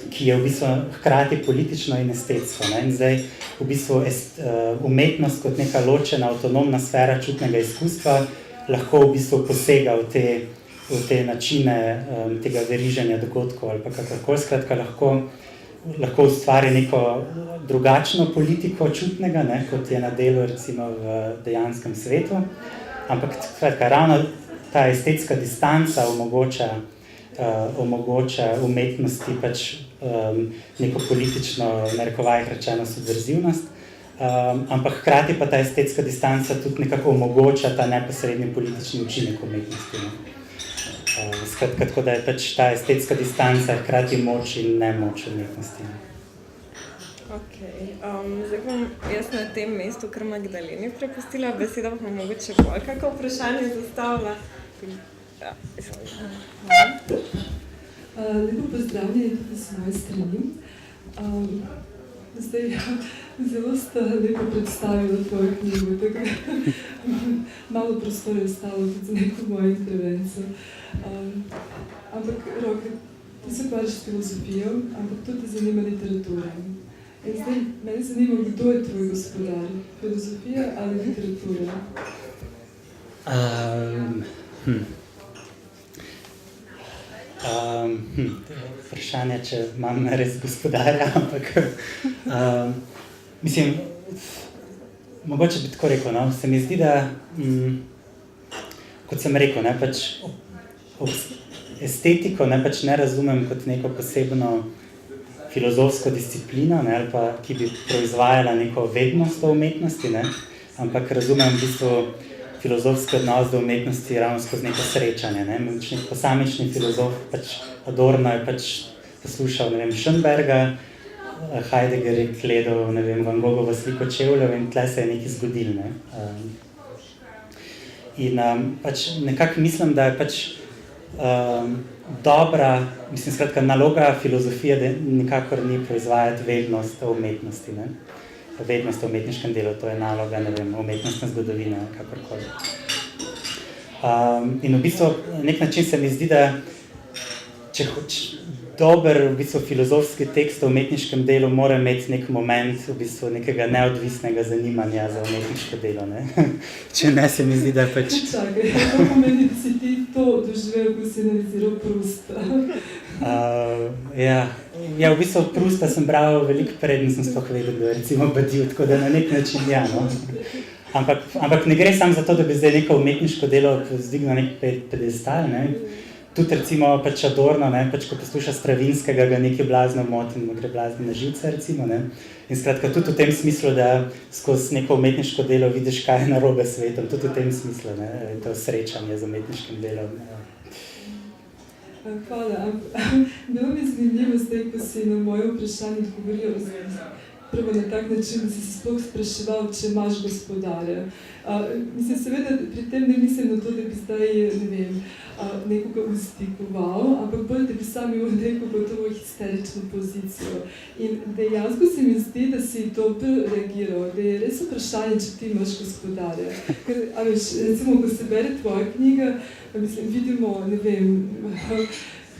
ki je v bistvu hkrati politično in estetsko. In zdaj v bistvu umetnost kot neka ločena, avtonomna sfera čutnega izkustva lahko v bistvu posega v te načine tega veriženja dogodkov ali pa kakorkoli, skratka lahko ustvari neko drugačno politiko čutnega, kot je na delu recimo v dejanskem svetu, ampak skratka, ravno ta estetska distanca omogoča umetnosti pač neko politično, v narekovajih rečeno, subverzivnost, ampak hkrati pa ta estetska distanca tudi nekako omogoča ta neposredni politični učinek umetnosti. Skratka, tako da je pač ta estetska distanca hkrati moč in nemoč umetnosti. Zdaj bom jaz na tem mestu kar Magdaleni prepustila besedo, pa mogoče bolj kako vprašanje zastavila. Lepo pozdravljeni tudi z moje strani. Zdaj, zelo sta lepo predstavila tvojo knjigo, tako malo prostora je ostalo tudi za neko mojo intervencijo. Ampak, Roke, ti se ukvarjaš s filozofijo, ampak tudi te zanima literatura. In zdaj, mene zanima, kdo je tvoj gospodar? Filozofija ali literatura? Vprašanje, če imam res gospodarja, ampak mislim, mogoče bi tako rekel, se mi zdi, da kot sem rekel, pač estetiko pač ne razumem kot neko posebno filozofsko disciplino, ali pa ki bi proizvajala neko vednost o umetnosti, ampak razumem v bistvu filozofski odnos do umetnosti ravno skozi neko srečanje. Nek posamični filozof, pač Adorno je pač poslušal, Schönberga, Heidegger je gledal, Van Gogovo sliko čevljev in tle se je nekaj zgodilo. In pač nekako mislim, da je pač dobra, mislim, skratka, naloga filozofije, da nikakor ni proizvajati vednost o umetnosti, vednost o umetniškem delu, to je naloga, umetnostne zgodovine, kakorkoli. In v bistvu, nek način se mi zdi, da če dober v bistvu filozofski tekst o umetniškem delu mora imeti nek moment v bistvu nekega neodvisnega zanimanja za umetniško delo, Če ne, se mi zdi, da pač... Čakaj, to pomeni, da si ti to doživel, ko si analiziral Prousta. Ja, v bistvu Prousta sem bral veliko preden sem sploh vedel, da recimo Badiou, tako da na nek način ja, Ampak ne gre samo za to, da bi zdaj neko umetniško delo zdignil na nek pedestal, Tudi recimo pač Adorno, pač ko posluša Stravinskega, ga nekaj blazno moti in gre blazno na živce, recimo, In skratka, tudi v tem smislu, da skozi neko umetniško delo vidiš, kaj je narobe s svetom, tudi v tem smislu, to srečanje z umetniškim delom. Hvala. Bilo mi zanimivo zdaj, ko si na moje vprašanje odgovoril, prvo na tak način, da si se sploh spraševal, če imaš gospodarja. Mislim, seveda, pri tem ne mislim na to, da bi zdaj, nekoga ustikoval, ampak bolj, da bi sam imel neko gotovo histerično pozicijo. In dejansko se mi zdi, da si dobro reagiral, da je res vprašanje, če ti imaš gospodarja. Ker, recimo, ko se bere tvoja knjiga, mislim, vidimo,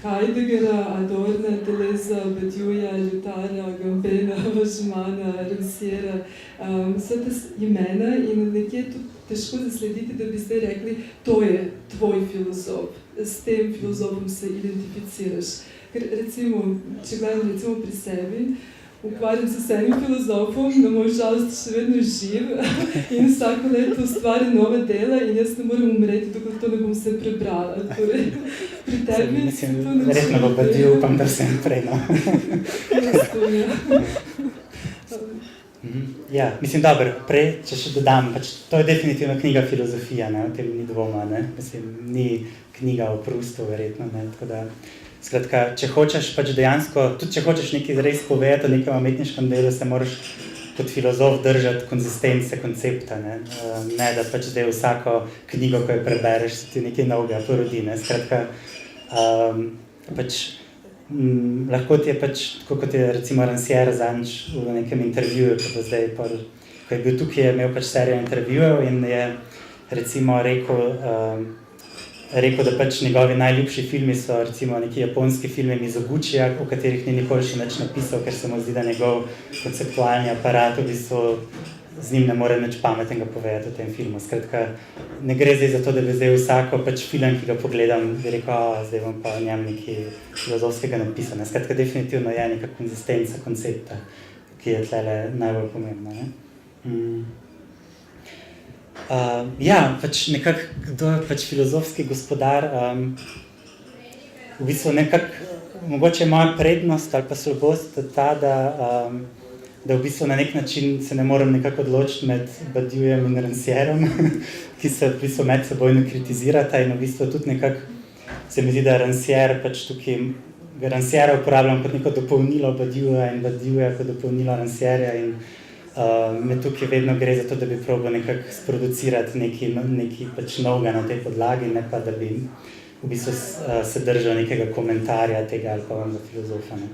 Heideggera, Adorna, Deleuza, Badiouja, Lyotara, Gambena, Žmana, Rancièra, vse te imena in nekje je tudi težko zaslediti, da bi zdaj rekli, to je tvoj filozof, s tem filozofom se identificiraš. Ker recimo, če gledam recimo pri sebi, ukvarjam se s enim filozofom, na moj žalost še vedno živ in vsako leto ustvari nove dela in jaz ne moram umreti, dokler to ne bom vse prebrala. Torej, pri tebi se to ne verjetno bo Badiou, upam, da vsem prej, Ja, mislim, dobro, prej, če še dodam, pač to je definitivno knjiga filozofija, ne, o tem ni dvoma, ne, mislim, ni knjiga o Prustu, verjetno, ne, tako da, skratka, če hočeš pač dejansko, tudi če hočeš nekaj res povedati o nekem umetniškem delu, se moraš kot filozof držati konzistence koncepta, ne, da pač zdaj vsako knjigo, ko jo prebereš, se ti nekaj novega porodi, ne, skratka, pač, lahko ti je pač, tako kot je recimo Rancière zadnjič v nekem intervjuju, ko je bil tukaj, je imel pač serijo intervjujev in je recimo rekel, da pač njegovi najljubši filmi so recimo neki japonski filmi Mizoguchija, o katerih ni nikoli še nič napisal, ker se mu zdi, da njegov konceptualni aparat v bistvu z njim ne more nič pametnega povedati o tem filmu. Skratka, ne gre zdaj za to, da bi zdaj vsako pač film, ki ga pogledam, bi rekel, zdaj bom pa v njem nekaj filozofskega napisal. Skratka, definitivno je neka konzistenca koncepta, ki je tlele najbolj pomembna. Ne? Ja, pač nekako, kdo je pač filozofski gospodar, v bistvu nekako, mogoče je moja prednost ali pa slabost ta, da v bistvu na nek način se ne morem nekako odločiti med Badioujem in Rancièrom, ki se v bistvu med sebojno kritizirata in v bistvu tudi nekako se mi zdi, da Rancière pač tukaj, Rancière uporabljam kot neko dopolnilo Badiouja in Badiouja kot dopolnilo Rancièrja in me tukaj vedno gre za to, da bi probal nekako sproducirati nekaj pač novega na tej podlagi, ne pa da bi v bistvu se držal nekega komentarja tega ali pa onega filozofa. Ne.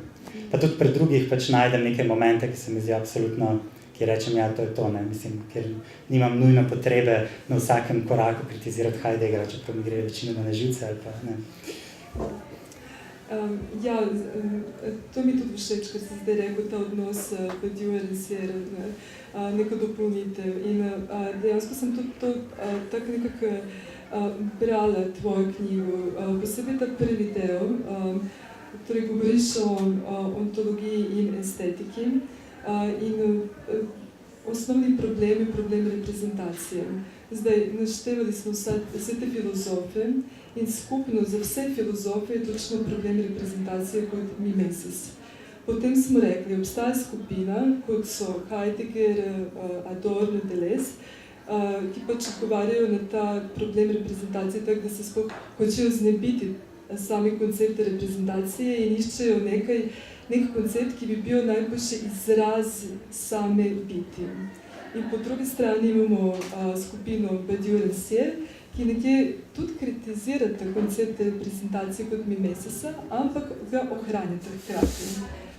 Pa tudi pri drugih pač najdem neke momente, ki se mi zdi absolutno, ki rečem, ja, to je to, ne, mislim, ker nimam nujno potrebe na vsakem koraku kritizirati Heideggera, čeprav mi gre večinoma na živce ali pa, ne. Ja, to mi tudi všeč, ker si zdaj rekel ta odnos Badiou-Rancière, neko dopolnitev. In dejansko sem tudi to tako nekako brala tvojo knjigo, posebej ta prvi del, torej govoriš o ontologiji in estetiki in osnovni problem je problem reprezentacije. Zdaj, naštevali smo vse te filozofe in skupno za vse filozofe je točno problem reprezentacije kot mimesis. Potem smo rekli, obstaja skupina, kot so Heidegger, Adorno, Deleuze, ki pač odgovarjajo na ta problem reprezentacije tako, da se sploh hočejo znebiti sami koncepte reprezentacije in iščejo nek koncept, ki bi bil najboljši izraz same biti. In po drugi strani imamo skupino Badiou-Rancière, ki nekje tudi kritizirata koncept reprezentacije kot mimesisa, ampak ga ohranjata hkrati.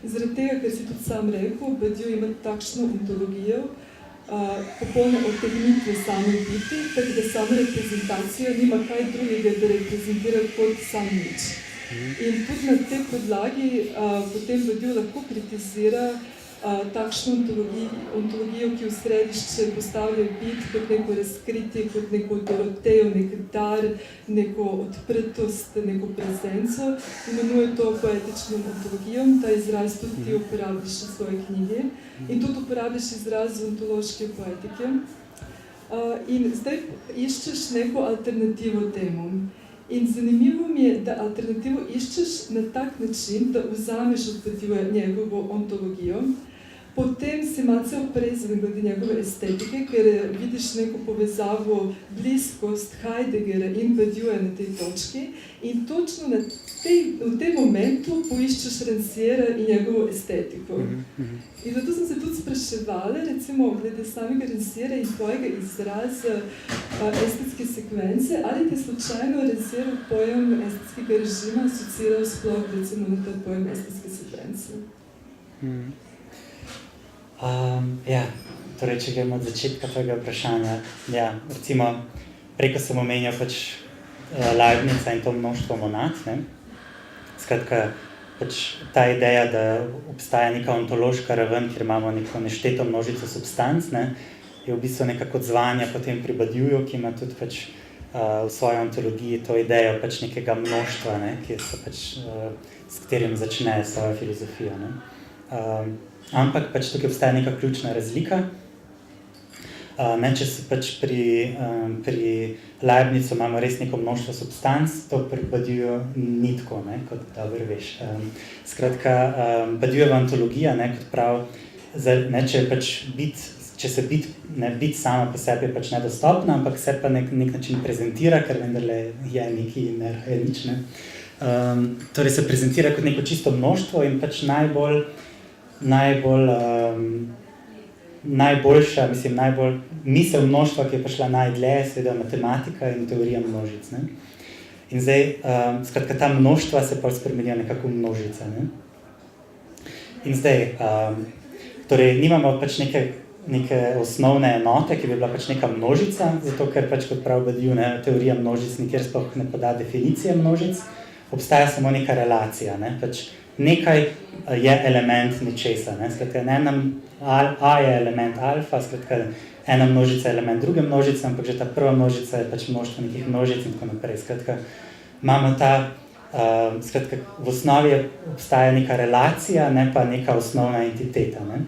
Zaradi tega, ker si tudi sam rekel, Badiou ima takšno ontologijo, popolne odtegnitve same biti, tako da sama reprezentacija nima kaj drugega, da reprezentira kot sam nič. In tudi na tej podlagi potem Badiou lahko kritizira takšno ontologijo, ki v središče postavlja bit kot neko razkritje, kot neko dorotejo, nek dar, neko odprtost, neko prezenco. Imenuje to poetično ontologijo, ta izraz tudi ti uporabljaš v svoji knjigi. In tudi uporabljaš izraz ontološke poetike. In zdaj iščeš neko alternativo temu. In zanimivo mi je, da alternativo iščeš na tak način, da vzameš od Badiouja njegovo ontologijo, potem si malce oprezen glede njegove estetike, ker vidiš neko povezavo, bliskost Heideggera in Badiouja na tej točki in točno v tem momentu poiščeš Rancièra in njegovo estetiko. In zato sem se tudi spraševala, recimo, glede samega Rancièra in tvojega izraza estetske sekvence, ali te slučajno Rancièrov pojem estetskega režima asociiral sploh recimo na ta pojem estetske sekvence? Ja, torej, če gremo od začetka tvojega vprašanja, ja, recimo, preko sem omenjal pač Leibnica in to mnoštvo monad, ne. Skratka, pač ta ideja, da obstaja neka ontološka raven, kjer imamo neko nešteto množico substanc, ne, je v bistvu nekako odzvanja potem pri Badiouju, ki ima tudi pač v svoji ontologiji to idejo pač nekega mnoštva, ne, ki so pač, s katerim začne svojo filozofijo, ne. Ampak pač tukaj obstaja neka ključna razlika. Ne, če se pač pri Leibnicu imamo res neko mnoštvo substanc, to pri Badiouju ni tako, ne, kot dobro veš. Skratka, Badiouijeva ontologija, ne, kot prav, ne, če pač bit če se bit sama po sebi je pač nedostopna, ampak se pa nek način prezentira, ker vendarle je neki in je nič, ne. Torej se prezentira kot neko čisto mnoštvo in pač najboljša, mislim, misel mnoštva, ki je prišla najdlje, je seveda matematika in teorija množic, ne. In zdaj, skratka, ta mnoštva se pa spremenijo nekako v množice, ne. In zdaj, torej, nimamo pač neke osnovne enote, ki bi bila pač neka množica, zato ker pač, kot pravi Badiou, ne, teorija množic nikjer sploh ne poda definicije množic, obstaja samo neka relacija, ne, pač nekaj je element nečesa, ne, skratka, A je element alfa, skratka, ena množica je element druge množice, ampak že ta prva množica je pač mnoštvo nekih množic in tako naprej, skratka, imamo skratka, v osnovi obstaja neka relacija, ne pa neka osnovna entiteta, ne.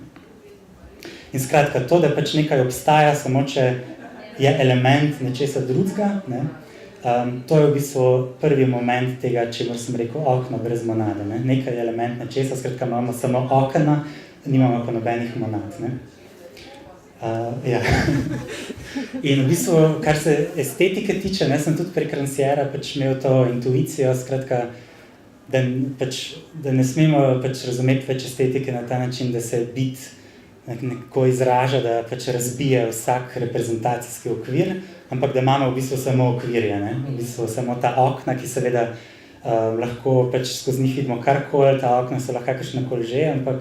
In skratka, to, da pač nekaj obstaja, samo če je element nečesa drugega, ne, to je v bistvu prvi moment tega, čemer sem rekel okno brez monade, ne. Nekaj je element nečesa, skratka, imamo samo okna, nimamo pa nobenih monad, ne. Ja. In v bistvu, kar se estetike tiče, ne, sem tudi prek Rancièra pač imel to intuicijo, skratka, da ne smemo pač razumeti več estetike na ta način, da se bit nekako izraža, da pač razbije vsak reprezentacijski okvir, ampak da imamo v bistvu samo okvirje, ne, v bistvu samo ta okna, ki seveda lahko pač skozi njih vidimo karkoli, ta okna so lahko kakršnakoli že, ampak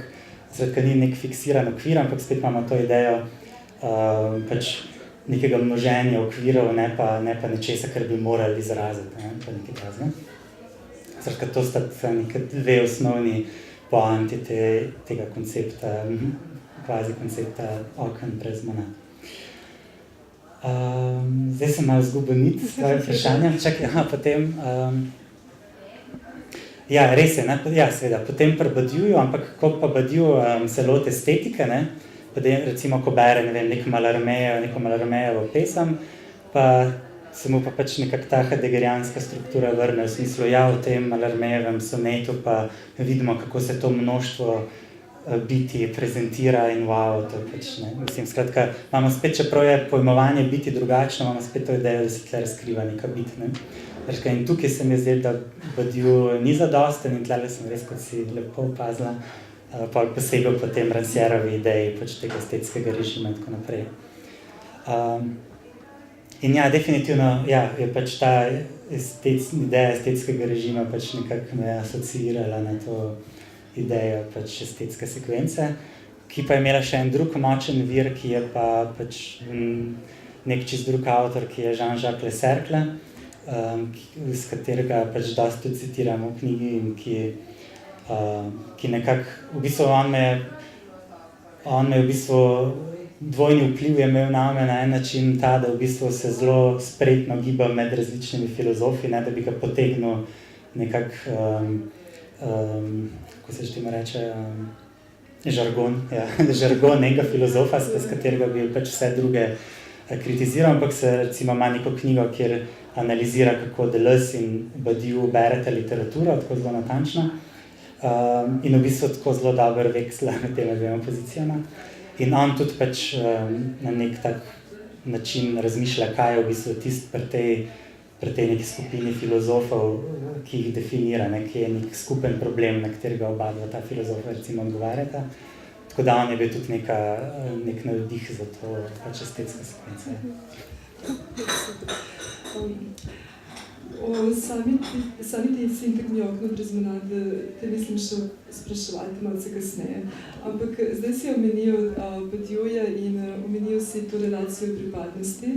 skratka ni nek fiksiran okvir, ampak spet imamo to idejo pač nekega množenja okvirov, ne pa nečesa, kar bi morali izraziti, ne, pa nekaj takega. Skratka, to sta neke dve osnovni poanti tega koncepta, kvazi koncepta oken brez monad. Zdaj sem malo izgubil nit s tvojim vprašanjem, čakaj, potem... Ja, res je, ne, ja, seveda, potem pri Badiouju, ampak ko pa Badiou se loti estetike, ne, recimo, ko bere, ne vem, neko Mallarméjevo pesem, pa se mu pa pač nekako ta heideggerijanska struktura vrne, v smislu, ja, v tem Mallarméjevem sonetu pa vidimo, kako se to mnoštvo biti prezentira in wow, to pač, ne, mislim, skratka, imamo spet, čeprav je pojmovanje biti drugačno, imamo spet to idejo, da se tle razkriva neka bit, ne. In tukaj se mi je zdelo, da Badiou ni zadosten in tlele sem res, kot si lepo opazila, pol posebej po tem Rancièrovi ideji pač tega estetskega režima in tako naprej. In ja, definitivno, ja, je pač ta ideja estetskega režima pač nekako me asociirala na to idejo pač estetske sekvence, ki pa je imela še en drug močen vir, ki je pa pač nek čist drug avtor, ki je Jean-Jacques Le Cercle, iz katerega pač dosti tudi citiram v knjigi in ki nekako, v bistvu on me v bistvu dvojni vpliv je imel name na en način ta, da v bistvu se zelo spretno giba med različnimi filozofi, ne, da bi ga potegnil nekako, kako se že temu reče, žargon, ja, žargon nekega filozofa, s katerega bi pač vse druge kritiziral, ampak se recimo ima neko knjigo, kjer analizira, kako Deleuze in Badiou berete literaturo, tako zelo natančno, in v bistvu tako zelo dober veksla med tema dvema pozicijama. In on tudi pač na nek tak način razmišlja, kaj je v bistvu tisto pri tej neki skupini filozofov, ki jih definira, ne, ki je nek skupen problem, na katerega oba dva ta filozofa recimo odgovarjata. Tako da on je bil tudi nek navdih za to pač estetska sekvenca. O sami tej sintagmi okno brez monade te mislim še spraševati malce kasneje. Ampak zdaj si omenil Badiouja in omenil si to relacijo pripadnosti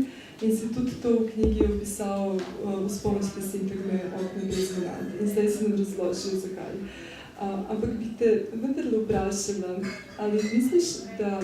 in si tudi to v knjigi opisal v spomnosti sintagme okno brez monade. In zdaj si nam razložil, zakaj. Ampak bi te vendarle vprašala, ali misliš, da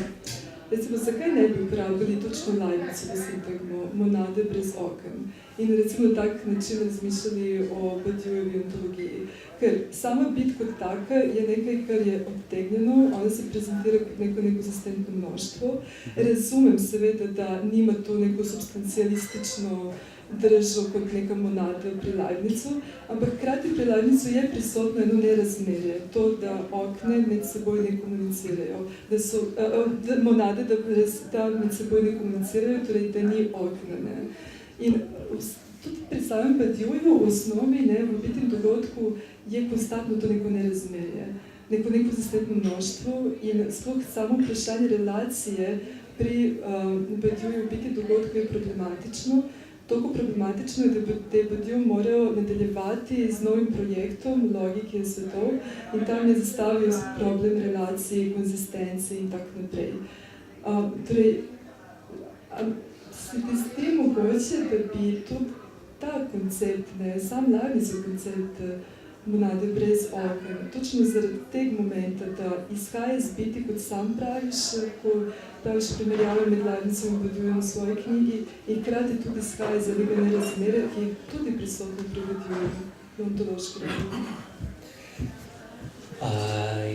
recimo, zakaj ne bi uporabili točno Leibnizovo sintagmo monade brez oken in recimo tak način razmišljali o Badioujevi ontologiji? Ker sama bit kot taka je nekaj, kar je odtegnjeno, ona se prezentira kot neko nekonsistentno mnoštvo. Razumem seveda, da nima to neko substancialistično držal kot neka monada pri Leibnizu, ampak hkrati pri Leibnizu je prisotno eno nerazmerje, to, da okne med seboj ne komunicirajo, da monade, da med seboj ne komunicirajo, torej da ni okna. Ne. In tudi pri samem Badiouju v osnovi, ne, v bitem dogodku je konstantno to neko nerazmerje, neko zasledno množstvo in sploh samo vprašanje relacije pri Badiouju v bitem dogodku je problematično. Toliko problematično je, da je Badiou moral nadaljevati z novim projektom Logike svetov in tam je zastavil problem relacije, konzistence in tako naprej. Torej, se ti zdi mogoče, da bi tudi ta koncept, ne, sam Leibnizov koncept monade brez oken, točno zaradi tega momenta, da izhaja iz biti, kot sam praviš, ko praviš primerjave med Leibnizom in Badioujem v svoji knjigi in hkrati tudi izhaja iz nekega nerazmerja, ki je tudi prisotno pri Badiouju, v ontološki razmerju.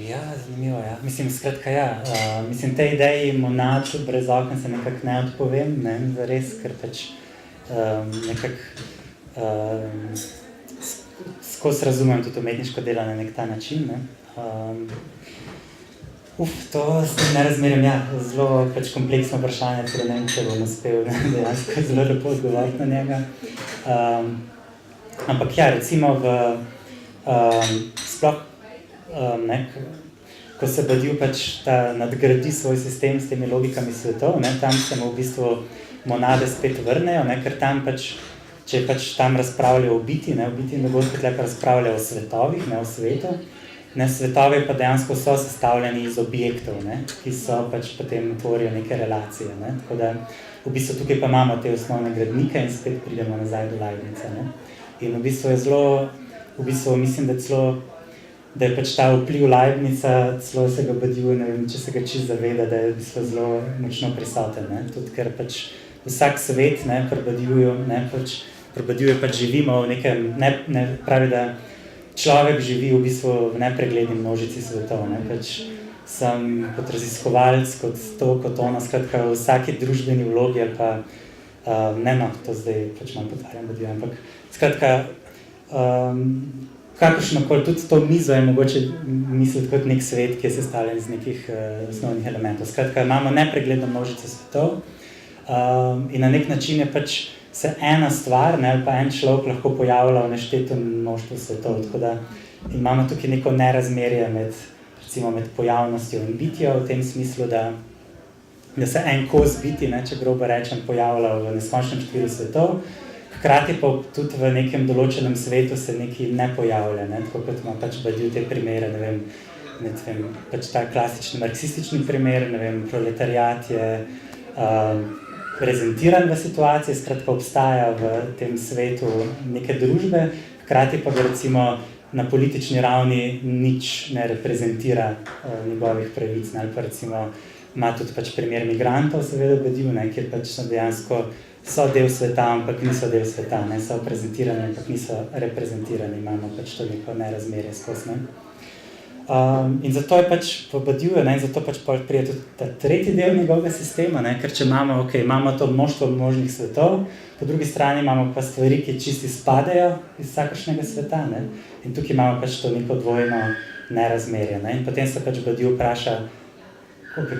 Ja, zanimivo, ja. Mislim, skratka, ja. Mislim, te ideji monad brez oken se nekako ne odpovem, ne, zares, ker pač nekako skozi razumem tudi umetniško delo na nek ta način, ne. To s tem nerazmerjem, ja, zelo pač kompleksno vprašanje, tudi ne vem, če bom uspel dejansko zelo lepo odgovoriti na njega. Ampak ja, recimo sploh ko se Badiou pač nadgradi svoj sistem s temi logikami svetov, ne, tam se mu v bistvu monade spet vrnejo, ne, ker tam pač, če pač tam razpravlja o biti, ne, v biti in dogodku tle pa razpravlja o svetovih, ne, o svetu, ne, svetovi pa dejansko so sestavljeni iz objektov, ne, ki so pač potem tvorijo neke relacije, ne, tako da v bistvu tukaj pa imamo te osnovne gradnike in spet pridemo nazaj do Leibniza, ne, in v bistvu je zelo, mislim, da je pač ta vpliv Leibniza, celo se ga Badiou, ne vem, če se ga čisto zaveda, da je v bistvu zelo močno prisoten, ne, tudi ker pač vsak svet, ne, pri Badiouju, ne, pač pri Badiouju pač živimo v nekem, ne pravi, da človek živi v bistvu v nepregledni množici svetov, ne, pač sem kot raziskovalec, kot ono, skratka v vsaki družbeni vlogi ali pa, to zdaj pač malo potvarjam Badiouja, ampak skratka, kakršnokoli, tudi to mizo je mogoče misliti kot nek svet, ki je sestavljen iz nekih osnovnih elementov. Skratka, imamo nepregledno množico svetov in na nek način je pač se ena stvar, ne, ali pa en človek lahko pojavlja v neštetem množstvu svetov, tako da imamo tukaj neko nerazmerje med pojavnostjo in bitjo, v tem smislu, da se en kos biti, ne, če grobo rečem, pojavlja v neskončnem številu svetov, hkrati pa tudi v nekem določenem svetu se nekaj ne pojavlja, ne, tako kot ima pač Badiou te primere, ne vem, pač ta klasični marksistični primer, ne vem, proletariat je prezentiran v situaciji, skratka obstaja v tem svetu neke družbe, hkrati pa ga recimo na politični ravni nič ne reprezentira njegovih pravic, ne, ali pa recimo ima tudi pač primer migrantov, seveda Badiou, ne, kjer pač dejansko so del sveta, ampak niso del sveta, ne, so prezentirani, ampak niso reprezentirani, imamo pač to neko nerazmerje skozi, ne. In zato je pač po Badiouju, ne, in zato pač pride tudi ta tretji del njegovega sistema, ne, ker če imamo to množstvo možnih svetov, po drugi strani imamo pa stvari, ki čisto izpadejo iz vsakršnega sveta, ne, in tukaj imamo pač to neko dvojno nerazmerje, ne, in potem se pač Badiou vpraša,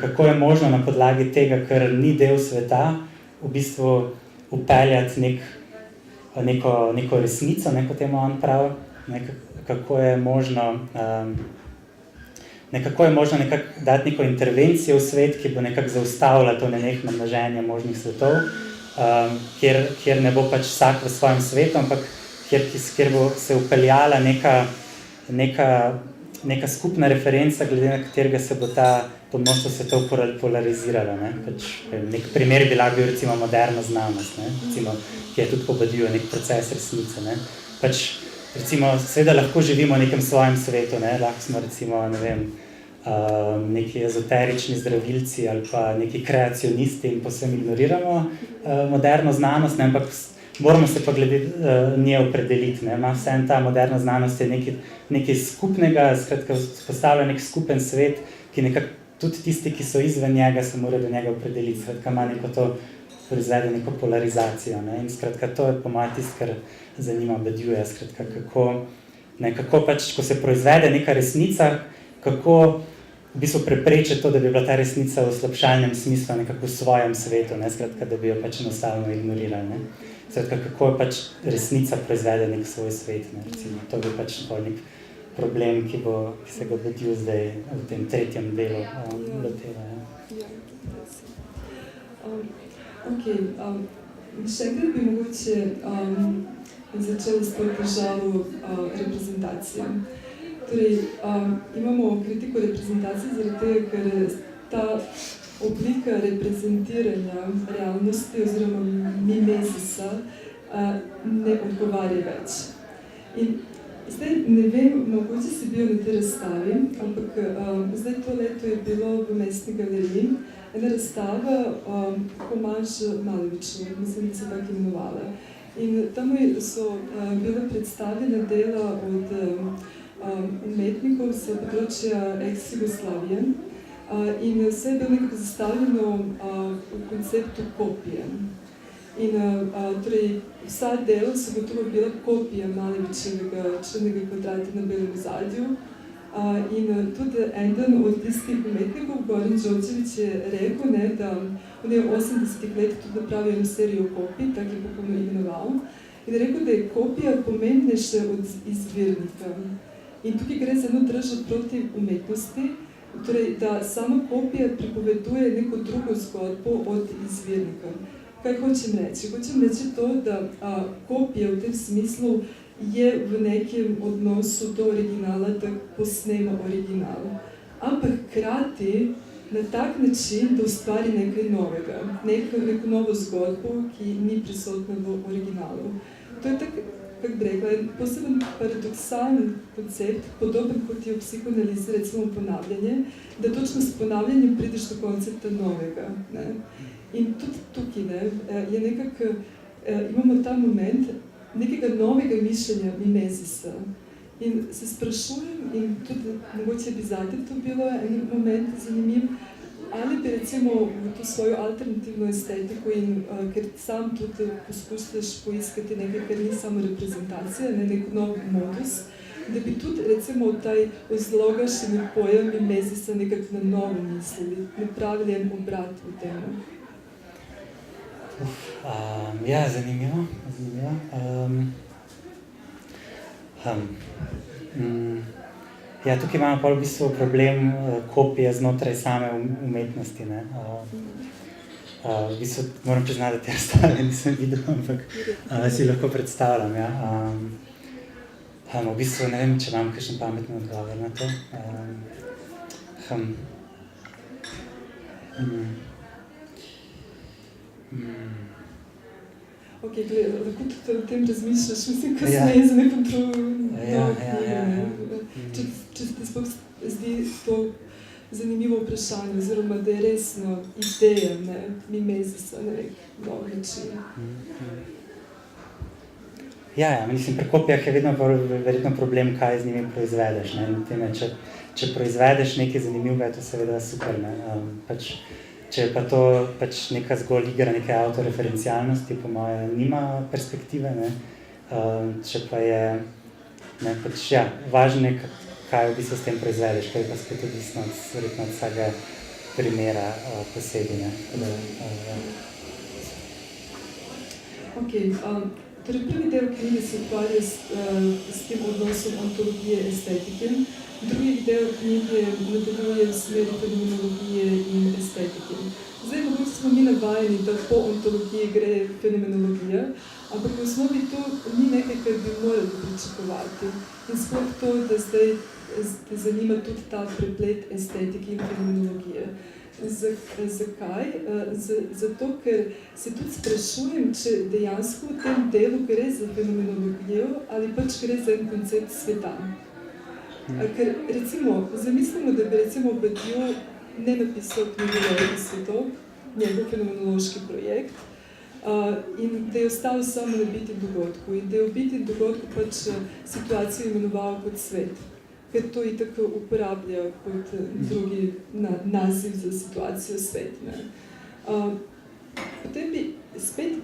kako je možno na podlagi tega, ker ni del sveta, v bistvu upeljati neko resnico, ne, kot temu on pravi, kako je možno dati neko intervencijo v svet, ki bo nekako zaustavila to nenehno množenje možnih svetov, kjer ne bo pač vsak v svojem svetu, ampak kjer bo se upeljala neka skupna referenca, glede na katerega se bo to množstvo svetov polariziralo, ne. Pač, nek primer bi lahko bil recimo moderna znanost, ne, recimo, ki je tudi po Badiouju nek proces resnice, ne. Pač, recimo, seveda lahko živimo v nekem svojem svetu, ne, lahko smo recimo, ne vem, neki ezoterični zdravilci ali pa neki kreacionisti in posem ignoriramo moderno znanost, ne, ampak moramo se pa glede nje opredeliti, ne, ima vsem ta moderna znanost je nekaj skupnega, skratka, postavlja nek skupen svet, ki nekako tudi tisti, ki so izven njega, se morajo do njega opredeliti, skratka, ima neko to proizvede neko polarizacijo. Ne? In skratka, to je po mojem tisto, kar zanima Badiouja, skratka, kako pač, ko se proizvede neka resnica, kako v bistvu preprečiti to, da bi bila ta resnica v slabšalnem smislu nekako v svojem svetu, ne? Skratka, da bi jo pač enostavno ignorirali. Ne? Skratka, kako pač resnica proizvede nek svoj svet. Ne? Recimo, to bi pač nek problem, ki se ga Badiou zdaj v tem tretjem delu loteva. Še enkrat bi mogoče začela s to težavo reprezentacije. Torej, imamo kritiko reprezentacije zaradi tega, ker ta oblika reprezentiranja realnosti oziroma mimezisa ne odgovarja več. In zdaj ne vem, mogoče si bil na tej razstavi, ampak zdaj to leto je bilo v Mestni galeriji ena razstava Komaž Maleviču, mislim, da se tako imenovala. In tam so bila predstavljena dela od umetnikov z področja ex-Jugoslavije in vse je bilo nekako zastavljeno v konceptu kopije. In torej, vsa dela so gotovo bila kopija Malevičevega črnega kvadrata na belem ozadju. In tudi eden od tistih umetnikov, Goran Đorđević, je rekel, ne, da on je v 80-ih letih tudi napravil eno serijo kopij, tako je popolno imenoval, in je rekel, da je kopija pomembnejša od izvirnika. In tukaj gre za eno držo proti umetnosti, torej, da sama kopija pripoveduje neko drugo zgodbo od izvirnika. Kaj hočem reči? Hočem reči to, da kopija v tem smislu je v nekem odnosu do originala, da posnema original. Ampak hkrati na tak način, da ustvari nekaj novega, neko novo zgodbo, ki ni prisotna v originalu. To je tako, kako bi rekla, poseben paradoksalen koncept, podoben kot je v psihoanalizi, recimo ponavljanje, da točno s ponavljanjem prideš do koncepta novega. Ne? In tudi tukaj je nekako, imamo ta moment nekega novega mišljenja mimezisa. In se sprašujem, in tudi mogoče bi zate to bilo en moment zanimiv, ali bi recimo v to svojo alternativno estetiko in ker sam tudi poskušaš poiskati nekaj, kar ni samo reprezentacija, nek nov modus, da bi tudi recimo taj ozlogašeni pojem mimezisa nekako na novo mislili, napravili en obrat v temu. Ja, zanimivo. Ja, tukaj imamo pa v bistvu problem kopije znotraj same umetnosti. Ne? V bistvu moram priznati, da te ostale nisem videl, ampak si lahko predstavljam. Ja? V bistvu ne vem, če imam kakšen pametni odgovor na to. Ok, lahko tudi o tem razmišljaš, mislim, kasneje za nekom Če se ti sploh zdi to zanimivo vprašanje, oziroma da je resno ideja mimezisa na nek nov način. Ja, mislim, pri kopijah je verjetno problem, kaj z njimi proizvedeš. Ne? Če proizvedeš nekaj zanimivega, je to seveda super. Ne? Če je pa to pač neka zgolj igra neke autoreferencialnosti, po moje nima perspektive, ne? Če pa je važno, kaj v bistvu s tem proizvedeš, kaj je pa spet odvisno od vsakega primera posebej. Ok, torej prvi del knjige se ukvarja s tem odnosom ontologije estetike, drugi del knjige nadaljuje v smeri fenomenologije in estetike. Zdaj, mogoče smo mi navajeni, da po ontologiji gre fenomenologija, ampak v osnovi to ni nekaj, kar bi morali pričakovati. In sploh to, da zdaj te zanima tudi ta preplet estetike in fenomenologije. Zakaj? Zato, ker se tudi sprašujem, če dejansko v tem delu gre za fenomenologijo ali pač gre za en koncept sveta. Ker recimo, zamislimo, da bi recimo Badiou ne napisal knjigo Lojevih svetov, njegov fenomenološki projekt, in da je ostal samo na biti dogodku in da je v biti dogodku pač situacijo imenoval kot svet. Ker to itak uporablja kot drugi naziv za situacijo svet. Potem bi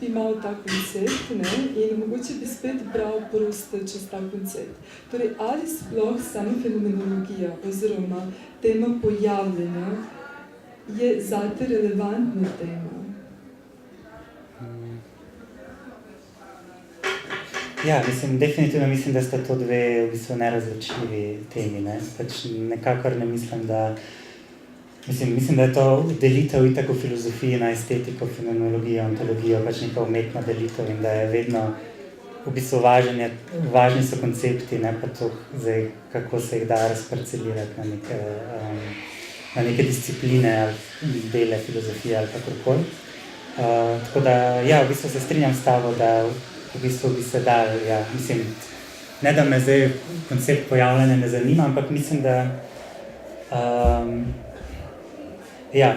bi imel ta koncept, ne, in mogoče bi spet bral prosto čez ta koncept. Torej, ali sploh sama fenomenologija oziroma tema pojavljanja je zate relevantna tema? Ja, definitivno mislim, da sta to dve v bistvu nerazločljivi temi, ne. Pač nekakor ne mislim, da mislim, da je to delitev itak v filozofiji na estetiko, fenomenologijo, ontologijo, pač neka umetna delitev in da je vedno v bistvu važni so koncepti, ne pa to, zdaj, kako se jih da razparcelirati na neke discipline ali dele filozofije ali kakorkoli. Tako da, ja, v bistvu se strinjam s tabo, da v bistvu bi se dal, ja, ne da me zdaj koncept pojavljanja ne zanima, ampak mislim, da ja,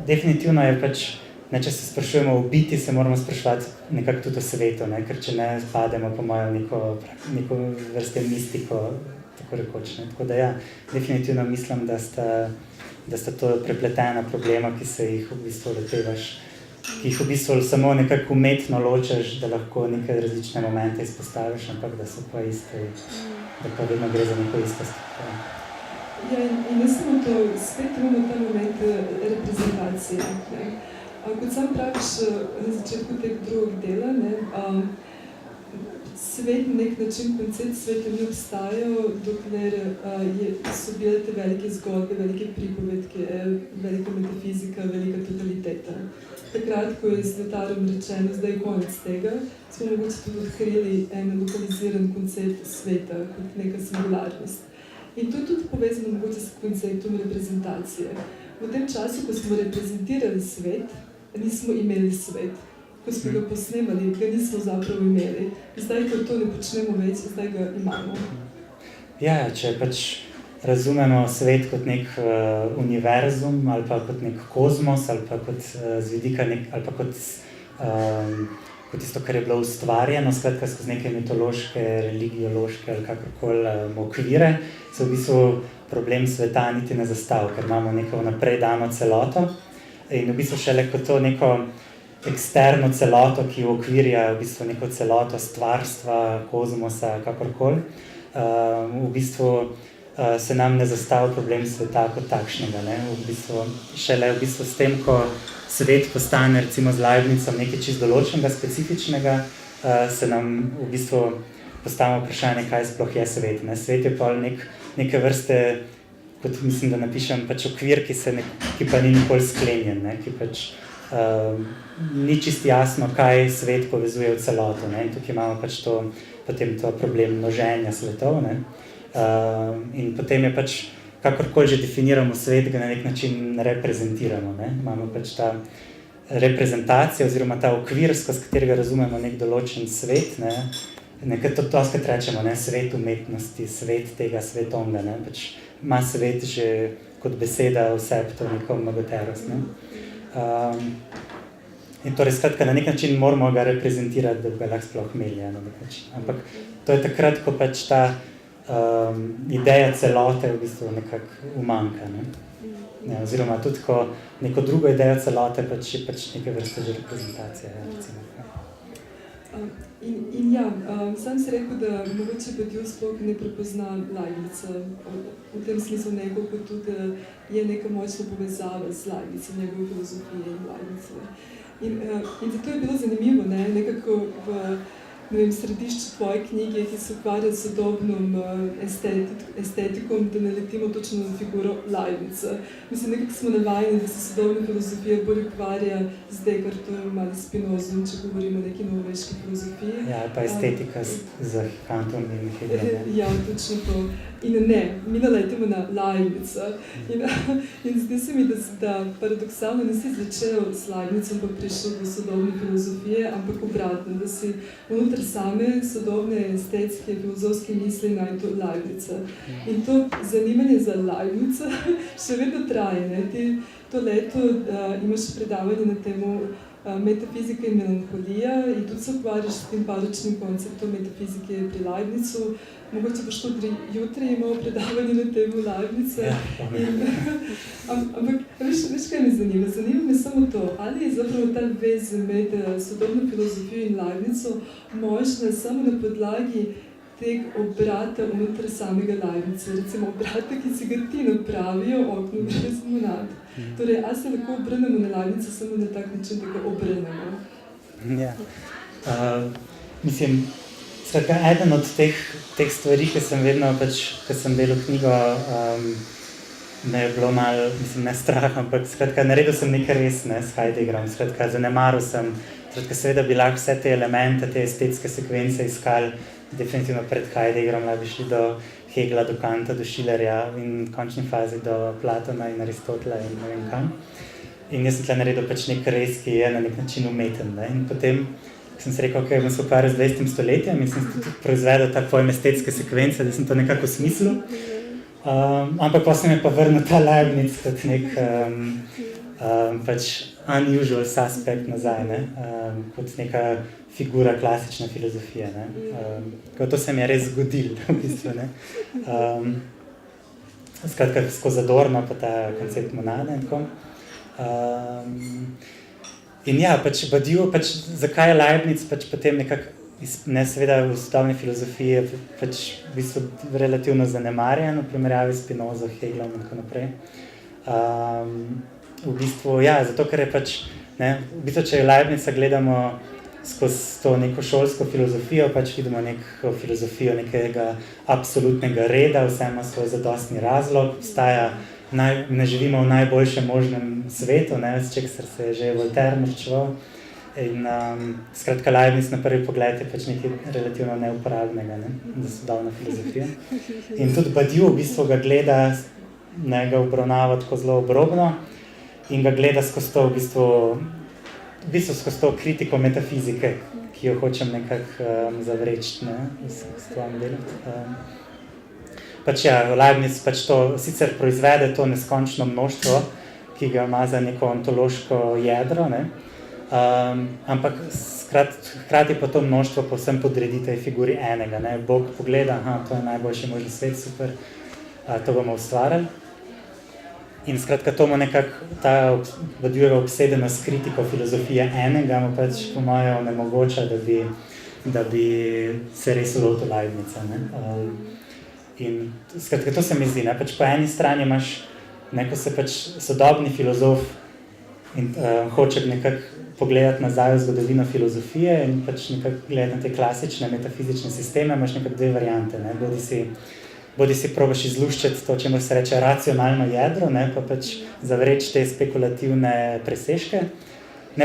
definitivno je pač, ne, če se sprašujemo o biti, se moramo spraševati nekako tudi o svetu, ne, ker če ne spademo po mojem neko vrste mistiko, tako rekoč, ne. Tako da ja, definitivno mislim, da sta to prepletena problema, ki se jih v bistvu lotevaš, ki jih v bistvu samo nekako umetno ločeš, da lahko neke različne momente izpostaviš, ampak da so pa iste, da pa vedno gre za neko isto stvar. Ja, in ne samo to, spet imamo ta moment reprezentacije. Ne. Kot sam praviš na začetku tega drugog dela, ne, svet na nek način, koncept sveta ni obstajal, dokler so bile te velike zgodbe, velike pripovedke, velika metafizika, velika totaliteta. Takrat, ko je z Lyotardom rečeno, zdaj je konec tega, smo mogoče tudi odkrili en lokaliziran koncept sveta kot neka singularnost. In to je tudi povezano mogoče s konceptom reprezentacije. V tem času, ko smo reprezentirali svet, nismo imeli svet. Ko smo ga posnemali, ga nismo zapravo imeli. Zdaj, ko to ne počnemo več, zdaj ga imamo. Ja, če pač razumemo svet kot nek univerzum ali pa kot nek kozmos ali pa kot z vidika ali pa kot tisto, kar je bilo ustvarjeno, skratka skozi neke mitološke, religiološke ali kakorkoli okvire, se v bistvu problem sveta niti ne zastavi, ker imamo neko vnaprej dano celoto in v bistvu šele kot to neko eksterno celoto, ki okvirja v bistvu neko celoto stvarstva, kozmosa, kakorkoli, v bistvu se nam ne zastavi problem sveta kot takšnega, ne, šele v bistvu s tem, ko svet postane recimo z Leibnicom nekaj čisto določenega, specifičnega, se nam v bistvu postavimo vprašanje, kaj sploh je svet, ne. Svet je pa neke vrste, kot mislim, da napišem, pač okvir, ki pa ni nikoli sklenjen, ne, ki pač ni čisto jasno, kaj svet povezuje v celoto, ne, in tukaj imamo pač potem to problem množenja svetov, ne, in potem je pač, kakorkoli že definiramo svet, ga na nek način reprezentiramo, ne, imamo pač ta reprezentacija oziroma ta okvir, skozi katerega razumemo nek določen svet, ne, nekaj to skrat rečemo, ne, svet umetnosti, svet tega, svet onga, ne, pač ima svet že kot beseda vse to neko mnogoterost, ne. In torej skratka, na nek način moramo ga reprezentirati, da bi ga lahko sploh imeli, na nek način. Ampak to je takrat, ko pač ta ideja celote v bistvu nekako umanjka, ne. Ja, oziroma tudi, ko neko drugo idejo celote pač je pač neke vrste že reprezentacija, ja, recimo. In ja, sam si rekel, da mogoče Badiou sploh ne prepozna Leibnica, v tem smislu neko, kot tudi je neka močna povezava z Leibnicem, njegove filozofije in Leibnicove. In zato je bilo zanimivo, ne, nekako v središču tvoje knjige, ki se ukvarja s sodobnom estetikom, da naletimo točno na figuro Leibnica. Mislim, nekako smo navajeni, da se sodobna filozofija bolj ukvarja z Descartesom ali Spinozom, če govorimo o neki novoveški filozofiji. Ja, pa estetika z Kantom in Hegelom. Ja, točno to. In ne, mi naletimo na Leibnica. In zdi se mi, da paradoksalno nisi začel s Leibnicom, pa prišel do sodobne filozofije, ampak obratno, da si unutar same sodobne estetske filozofske misli najdu Leibnica. In to zanimanje za Leibnica še vedno traje, ne? Ti to leto imaš predavanje na temo metafizika in melanholija in tudi se ukvarjaš s tem paličnim konceptom metafizike pri Leibnizu. Mogoče boš tudi jutri imel predavanje na temu Leibniza. Ampak veš, kaj me zanima? Zanima me samo to, ali je zapravo ta vez med sodobno filozofijo in Leibnizom možna samo na podlagi tega obrata unutar samega Leibniza, recimo obrata, ki si ga ti napravijo okno brez monad. Torej, a se lahko obrnemo na Leibniza samo na tak način, da ga obrnemo? Ja. Mislim, skratka, eden od teh stvari, ki sem vedno, ko sem delal knjigo, me je bilo malo, mislim, ne strah, ampak skratka, naredil sem nekaj res, s Heideggerom, skratka, zanemaril sem, skratka, seveda bi lahko vse te elemente, te estetske sekvence iskali, definitivno pred Heideggerom, lahko bi šli do Hegla, do Kanta, do Schillerja in v končni fazi do Platona in Aristotela in ne vem kam. In jaz sem tle naredil nekaj res, ki je na nek način umeten. In potem sem se rekel, bom se ukvarjal z 20. stoletjem in sem tudi proizvedel ta pojem estetske sekvence, da sem to nekako smislil. Ampak potem je pa vrnil ta Leibniz kot nek unusual suspect nazaj, kot neka figura klasične filozofije. To se mi je res zgodilo, v bistvu. Skratka, skozi Adorno pa ta koncept monade in tako. In ja, Badiou, zakaj je Leibniz potem nekako, seveda v sodobni filozofiji je v bistvu relativno zanemarjen v primerjavi s Spinozo, Heglom in tako naprej. V bistvu, ja, zato ker je v bistvu, če Leibniza gledamo skozi to neko šolsko filozofijo, vidimo neko filozofijo nekega absolutnega reda, vse ima svoj zadostni razlog, ne živimo v najboljšem možnem svetu, s česar se je že Voltaire norčeval. In skratka, Leibniz na prvi pogled je nekaj relativno neuporabnega za sodobno filozofijo. In tudi Badiou v bistvu ga gleda, ga obravnava tako zelo obrobno in ga gleda skozi to v bistvu skozi to kritiko metafizike, ki jo hočem nekako zavreči s svojim delom. Leibniz to sicer proizvede to neskončno množstvo, ki ga ima za neko ontološko jedro, ampak hkrati pa to množstvo povsem podredi tej figuri enega. Bog pogleda, to je najboljši možni svet, super, to bomo ustvarili. In skratka, to mu nekako ta Badioueva obsedenost s kritiko filozofije enega mu po moje onemogoča, da bi se res lotil Leibniza. In skratka, to se mi zdi, po eni strani imaš, ko se sodobni filozof in hoče nekako pogledati nazaj v zgodovino filozofije in nekako gledati na te klasične metafizične sisteme, imaš nekako dve variante. Bodi si probaš izluščiti to, čemu se reče racionalno jedro, pa zavreči te spekulativne presežke.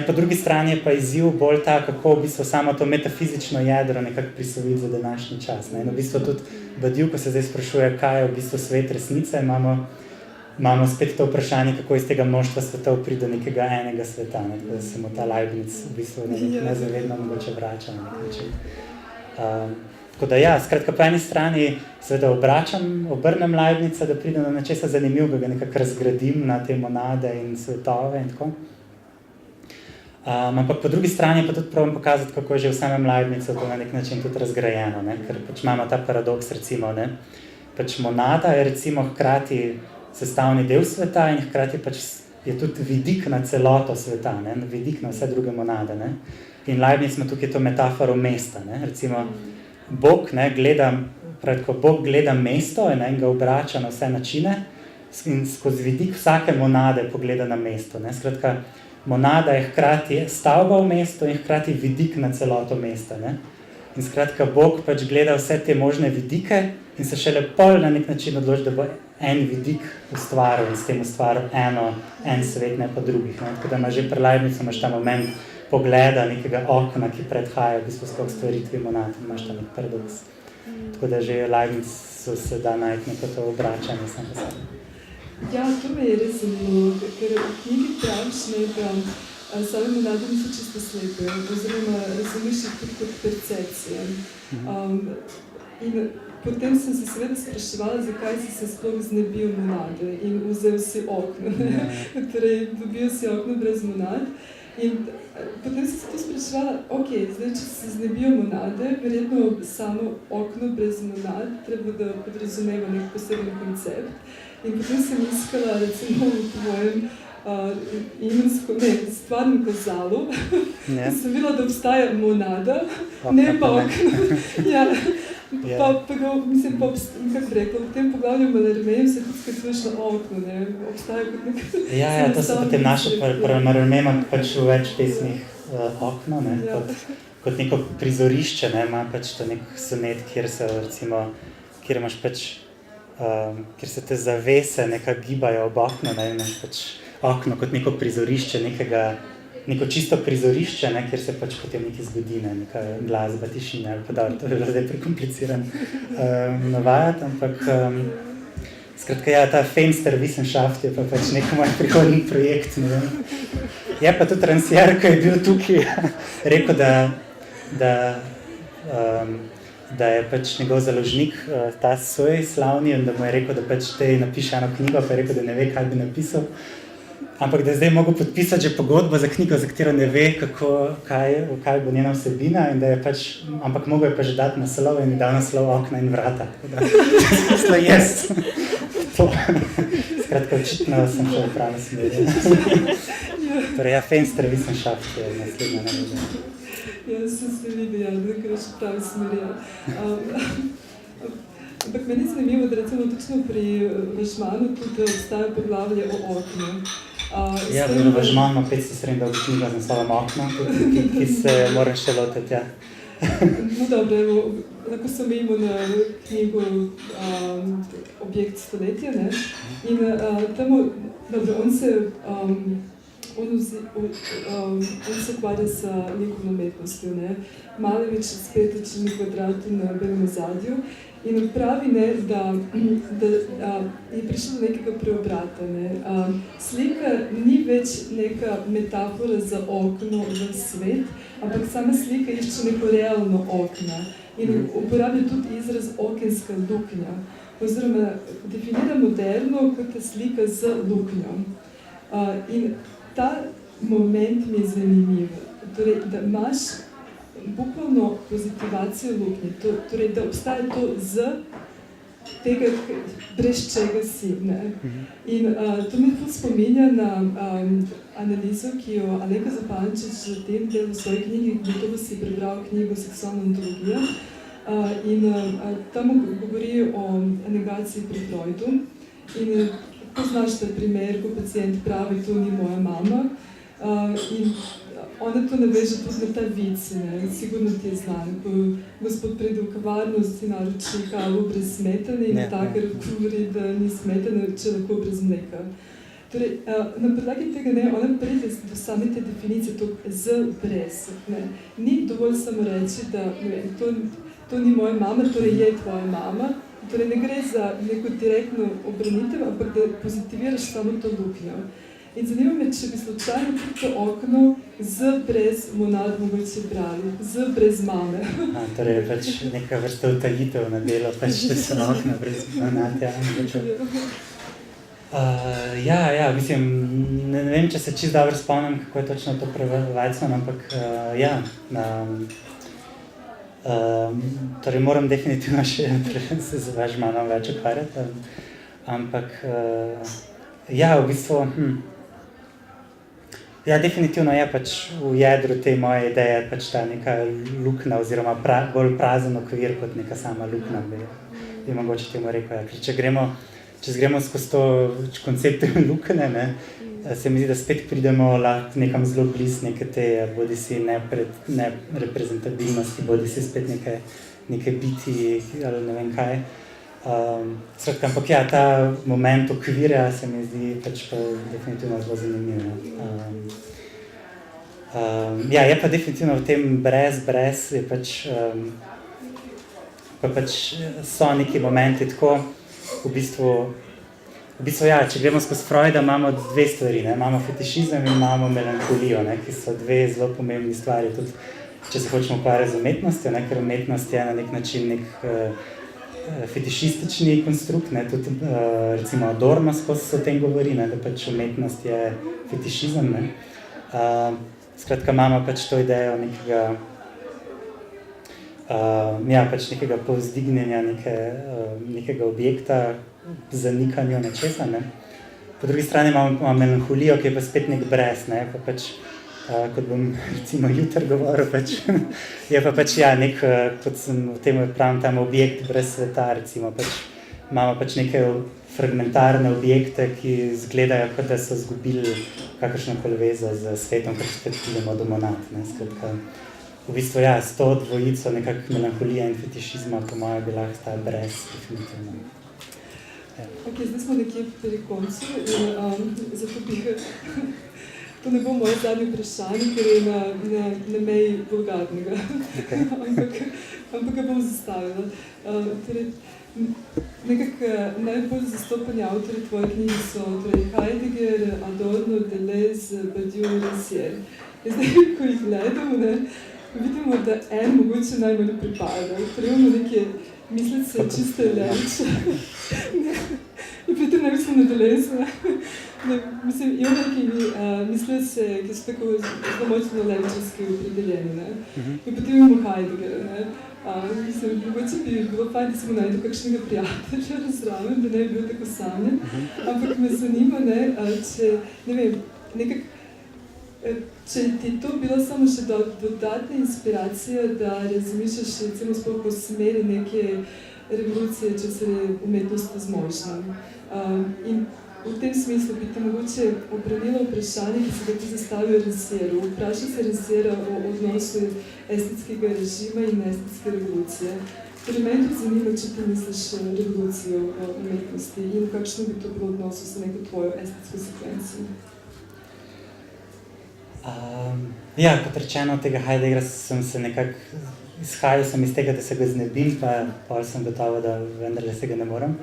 Po drugi strani je pa izziv bolj ta, kako v bistvu samo to metafizično jedro nekako prisvojiti za današnji čas. In v bistvu tudi Badiou, ko se zdaj sprašuje, kaj je v bistvu svet resnice, imamo spet to vprašanje, kako iz tega množstva svetov pride do nekega enega sveta, da se mu ta Leibniz v bistvu nezavedno mogoče vrača na nek način. Tako da ja, skratka, po eni strani seveda obrnem Leibniza, da pride na nečesa zanimivega, ga nekako razgradim na te monade in svetove in tako. Ampak po drugi strani pa tudi pravim pokazati, kako je že v samem Leibnizu to na nek način tudi razgrajeno, ker imamo ta paradoks, recimo, monada je recimo hkrati sestavni del sveta in hkrati je tudi vidik na celoto sveta, vidik na vse druge monade. In Leibniz ima tukaj to metaforo mesta, recimo Bog gleda mesto in ga obrača na vse načine in skozi vidik vsake monade pogleda na mesto. Skratka, monada je hkrati stavba v mestu in hkrati vidik na celoto mesta. In skratka, Bog gleda vse te možne vidike in se šele pol na nek način odloči, da bo en vidik ustvaril in s tem ustvaril en svet, ne pa drugih. Tako da že pri Leibnizu imaš ta moment pogleda nekega okna, ki predhaja v bistvu skok stvaritvi monad, imaš tam nek paradoks. Tako da že Leibnizu se da najti neko to obračanje sam po sebi. Ja, to me je res zanimivo, ker v knjigi praviš, da same monade niso čisto slepe, oziroma razumiš jih tudi kot percepcije. In potem sem se seveda spraševala, zakaj si se sploh znebil monade in vzel si okno. Torej, dobil si okno brez monad. In potem sem se to spraševala, zdaj, če se znebijo monade, verjetno samo okno brez monad treba, da podrazumeva nek poseben koncept. In potem sem iskala, recimo, v tvojem stvarnem kazalu, sem videla, da obstaja monada, ne pa okno. Ja. Pa ga, mislim, kako bi rekla, v tem poglavlju Mallarméju se tudi sklicuješ na okno, ne, obstaja kot nek... Ja, to se potem naše Mallarmé ima pač v več pesmih okno, ne, kot neko prizorišče, ne, ima pač to nek sonet, kjer se, recimo, kjer imaš pač, kjer se te zavese nekako gibajo ob okno, ne, imaš pač okno kot neko prizorišče, neko čisto prizorišče, ne, kjer se pač potem nekaj zgodi, ne, neka glasba, tišina, ali pa dobro, to je bilo zdaj prekompliciran navajati, ampak skratka, ja, ta Fensterwissenschaft je pa pač nek moj prihodni projekt, ne vem. Je pa tudi Rancière, ko je bil tukaj, rekel, da je pač njegov založnik, ta Soj slavni, in da mu je rekel, da pač te napiše eno knjigo, pa je rekel, da ne ve, kaj bi napisal. Ampak da je zdaj mogel podpisati že pogodbo za knjigo, za katero ne ve, kaj bo njena vsebina, in da je pač, ampak mogel je pa že dati naslov in dal naslov Okna in vrata. Smisla, yes. To. Skratka, očitno sem šel v pravno smer. Torej, ja, Fensterwissenschaft je naslednja naloga. Ja, se vidi, ja, da greš v pravi smer, ja. Ampak meni je zanimivo, da recimo točno pri Važmanu tudi obstaja poglavje o oknu. Ja, Važman ima 573 knjiga z naslovom Okno, ki se moram še lotiti, ja. No dobro, evo, lahko se omejimo na knjigo Objekt stoletja, ne? In tamo, dobro, on se ukvarja s likovno umetnostjo, ne? Malevič spet črni kvadrat na belem ozadju. In pravi, ne, da je prišlo do nekega preobrata. Ne. Slika ni več neka metafora za okno v svet, ampak sama slika išče neko realno okno. In uporablja tudi izraz okenska luknja. Oziroma, definira moderno kot slika z luknjo. In ta moment mi je zanimiv. Torej, da imaš bukvalno pozitivacijo luknje, torej, da obstaja to z tega, brez čega si. Ne? In to me tudi spominja na analizo, ki jo Alenka Zupančič v tem delu v svoji knjigi, gotovo si prebral knjigo Seksualna ontologija, in tam govori o negaciji pri Freudu. In poznaš ta primer, ko pacient pravi, to ni moja mama, in ona to naveže tudi na ta vic, ne, sigurno ti je znan, ko gospod pride v kavarno, si naroči kavo brez smetane in takrat govori, da ni smetane, če lahko brez mleka. Torej, na podlagi tega, ne, ona pride do same te definicije, to z brez, ne. Ni dovolj samo reči, da ne, to ni moja mama, torej je tvoja mama, torej ne gre za neko direktno obranitev, ampak da pozitiviraš samo to luknjo. In zanima me, če bi slučajno tudi to okno z brez monad mogoče brali, z brez mame. Torej je pač neka vrsta utajitev na delo, pač da so okna brez monad, ja, mogoče. Ja, mislim, ne vem, če se čisto dobro spomnim, kako je točno to prevajcno, ampak ja, torej moram definitivno še se z Važmanom več ukvarjati, ampak ja, v bistvu, ja, definitivno je pač v jedru te moje ideje pač ta neka luknja oziroma bolj prazen okvir kot neka sama luknja, bi mogoče temu rekel. Ja. Če gremo skozi to koncept luknje, ne, se mi zdi, da spet pridemo nekam zelo blizu neke te bodisi nereprezentabilnosti, bodisi spet neke biti ali ne vem kaj. Skratka, ampak ja, ta moment okvirja se mi zdi pač pa definitivno zelo zanimiv. Ja, je pa definitivno v tem brez je pač, pa pač so neki momenti tako, v bistvu ja, če gremo skozi Freuda, imamo dve stvari, ne? Imamo fetišizem in imamo melankolijo, ne? Ki so dve zelo pomembni stvari, tudi če se hočemo ukvarjati z umetnostjo, ne? Ker umetnost je na nek način fetišistični konstrukt, ne, tudi recimo Adorno skozi o tem govori, ne, da pač umetnost je fetišizem, ne. Skratka, imamo pač to idejo nekega, pač nekega povzdignjenja nekega objekta, zanikanju nečesa, ne. Po drugi strani imamo melanholijo, ki je pa spet nek brez, ne, pa pač, kot bom recimo jutri govoril, pač, je pa pač, nek, kot sem v tem pravim, tam objekt brez sveta, recimo, pač, imamo pač neke fragmentarne objekte, ki izgledajo, kot da so izgubili kakršnokoli vezo z svetom, kar spet pridemo do monad, ne, skratka. V bistvu, s to dvojico nekako melanholije in fetišizma, po moje, bi lahko sta brez, definitivno. Ok, zdaj smo nekje pri koncu in zato to ne bo moje zadnje vprašanje, ker je na meji vulgarnega, okay. ampak ga bom zastavila. Torej, nekako najbolj zastopani avtorji tvoje knjige so Heidegger, Adorno, Deleuze, Badiou in Rancière. Zdaj, ko jih gledamo, vidimo, da en mogoče najbolj pripada. Prejemno neke mislice čiste leče. In pri tem ne mislim na Deleuze. Mislim, imam neki mislice, ki so tako zelo močno levčarski opredeljeni. In potem imamo Heideggera. Mislim, mogoče bi bilo fajn, da se mu najde kakšnega prijatelja zraven, da ne bi bil tako samljen. Ampak me zanima, če, ne vem, nekako, če ti je to bila samo še dodatna inspiracija, da razmišljaš recimo sploh po smeri neke revolucije, če se je umetnost zmožna. In v tem smislu bi te mogoče obranila vprašanje, ki se ga ti zastavijo Rancière. Vpraša se Rancière o odnosu estetskega režima in estetske revolucije. Torej, meni to zanima, če ti misliš revolucijo v umetnosti in kakšno bi to bilo odnosu s neko tvojo estetsko sekvencijo. Kot rečeno, tega Heideggera sem se nekako izhajal sem iz tega, da se ga znebim, pa pol sem gotovo, da vendarle se ga ne morem.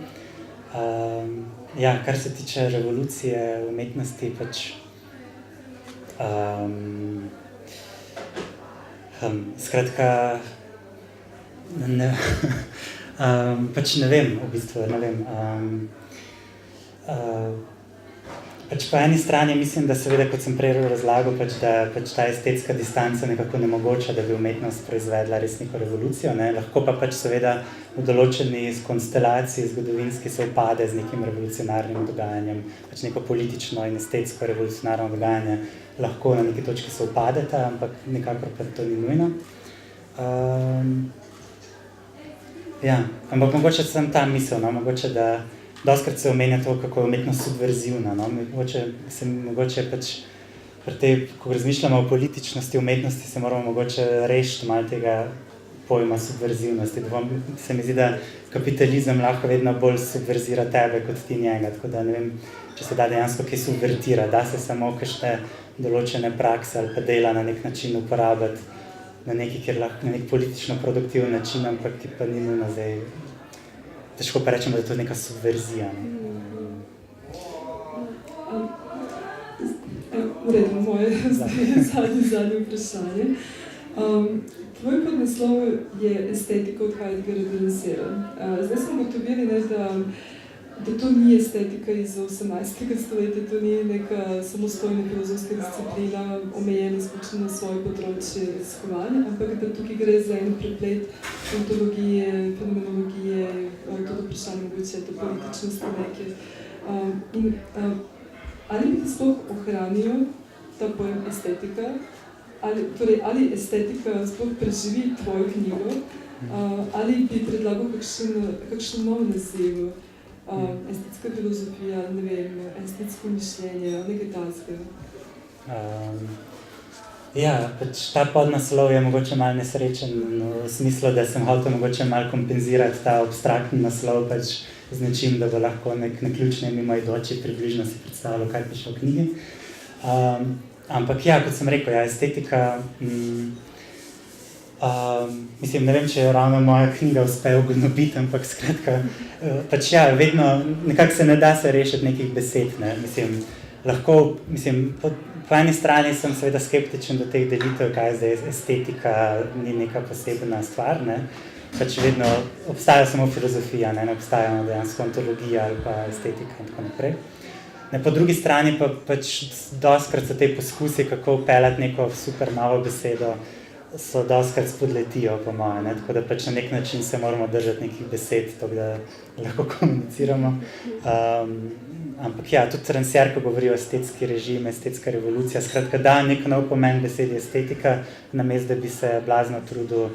Kar se tiče revolucije umetnosti, pač skratka pač ne vem, v bistvu, ne vem. Pač po eni strani mislim, da seveda, kot sem prej razlagal, da pač ta estetska distanca nekako nemogoča, da bi umetnost proizvedla res neko revolucijo, ne. Lahko pa pač seveda v določeni konstelaciji zgodovinski se upade z nekim revolucionarnim dogajanjem, pač neko politično in estetsko revolucionarno dogajanje lahko na neki točki se upadeta, ampak nekakor pa to ni nujno. Ampak mogoče sem ta misel, mogoče da dostkrat se omenja to, kako je umetnost subverzivna, Mogoče pač pri tej, ko razmišljamo o političnosti umetnosti, se moramo mogoče rešiti malo tega pojma subverzivnosti. Se mi zdi, da kapitalizem lahko vedno bolj subverzira tebe kot ti njega, tako da ne vem, če se da dejansko kaj subvertira, da se samo kakšne določene prakse ali pa dela na nek način uporabiti na nek politično produktiven način, ampak ki pa ni nujno zdaj. Težko pa rečemo, da je to neka subverzija. V redu, moje zadnje vprašanje. Tvoj podnaslov je estetika od Heideggera do Rancière. Zdaj smo ugotovili, da to ni estetika iz 18. stoletja, to ni neka samostojna filozofska disciplina, omejena izključno na svoje področje raziskovanja, ampak da tukaj gre za en preplet ontologije, fenomenologije, tudi vprašanje mogoče do političnosti neke. Ali bi ti sploh ohranil ta pojem estetika? Ali estetika sploh preživi tvojo knjigo? Ali bi predlagal kakšen nov naziv? Estetska filozofija, ne vem, estetsko mišljenje, nekaj takega. Pač ta podnaslov je mogoče malo nesrečen v smislu, da sem hotel mogoče malo kompenzirati ta abstraktni naslov pač z nečim, da bo lahko nek naključni mimoidoči približno si predstavljal, kaj piše v knjigi. Ampak kot sem rekel, estetika, mislim, ne vem, če je ravno moja knjiga uspe ugnobiti, ampak skratka, pač vedno, nekako se ne da se rešiti nekih besed, ne, mislim, lahko, mislim, po eni strani sem seveda skeptičen do teh delitev, kaj zdaj estetika ni neka posebna stvar, ne, pač vedno obstaja samo filozofija, ne obstaja dejansko ontologija ali pa estetika in tako naprej. Po drugi strani pa pač dostikrat so te poskusi, kako vpeljati neko super novo besedo, so dostikrat spodletijo, po moje, ne? Tako da pač na nek način se moramo držati nekih besed, tako da lahko komuniciramo. Ampak ja, tudi Rancière, ko govori o estetski režim, estetska revolucija, skratka da nek nov pomen besedi estetika, namesto da bi se blazno trudil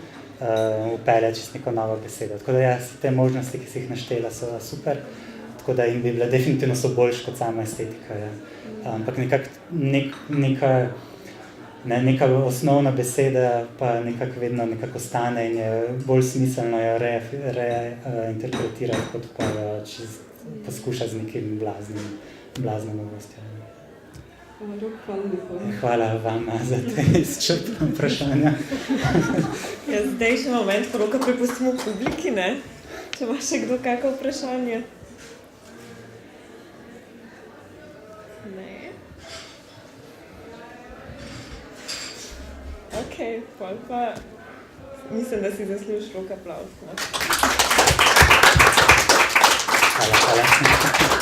vpeljati čez neko novo besedo. Tako da ja, te možnosti, ki si jih naštela, so super, tako da jim bi bile definitivno so boljše kot sama estetika. Ja. Ampak neka osnovna beseda pa nekako vedno nekako stane in je bolj smiselno jo reinterpretirati, kot pa jo poskuša z nekim blazno novostjo. Hvala vam za te izčrpne vprašanja. Ja, zdaj še moment, ko roka prepustimo publiki, ne? Če ima še kdo kako vprašanje? Ne? Ok, pol pa mislim, da si zaslužiš roka aplavz. Hvala.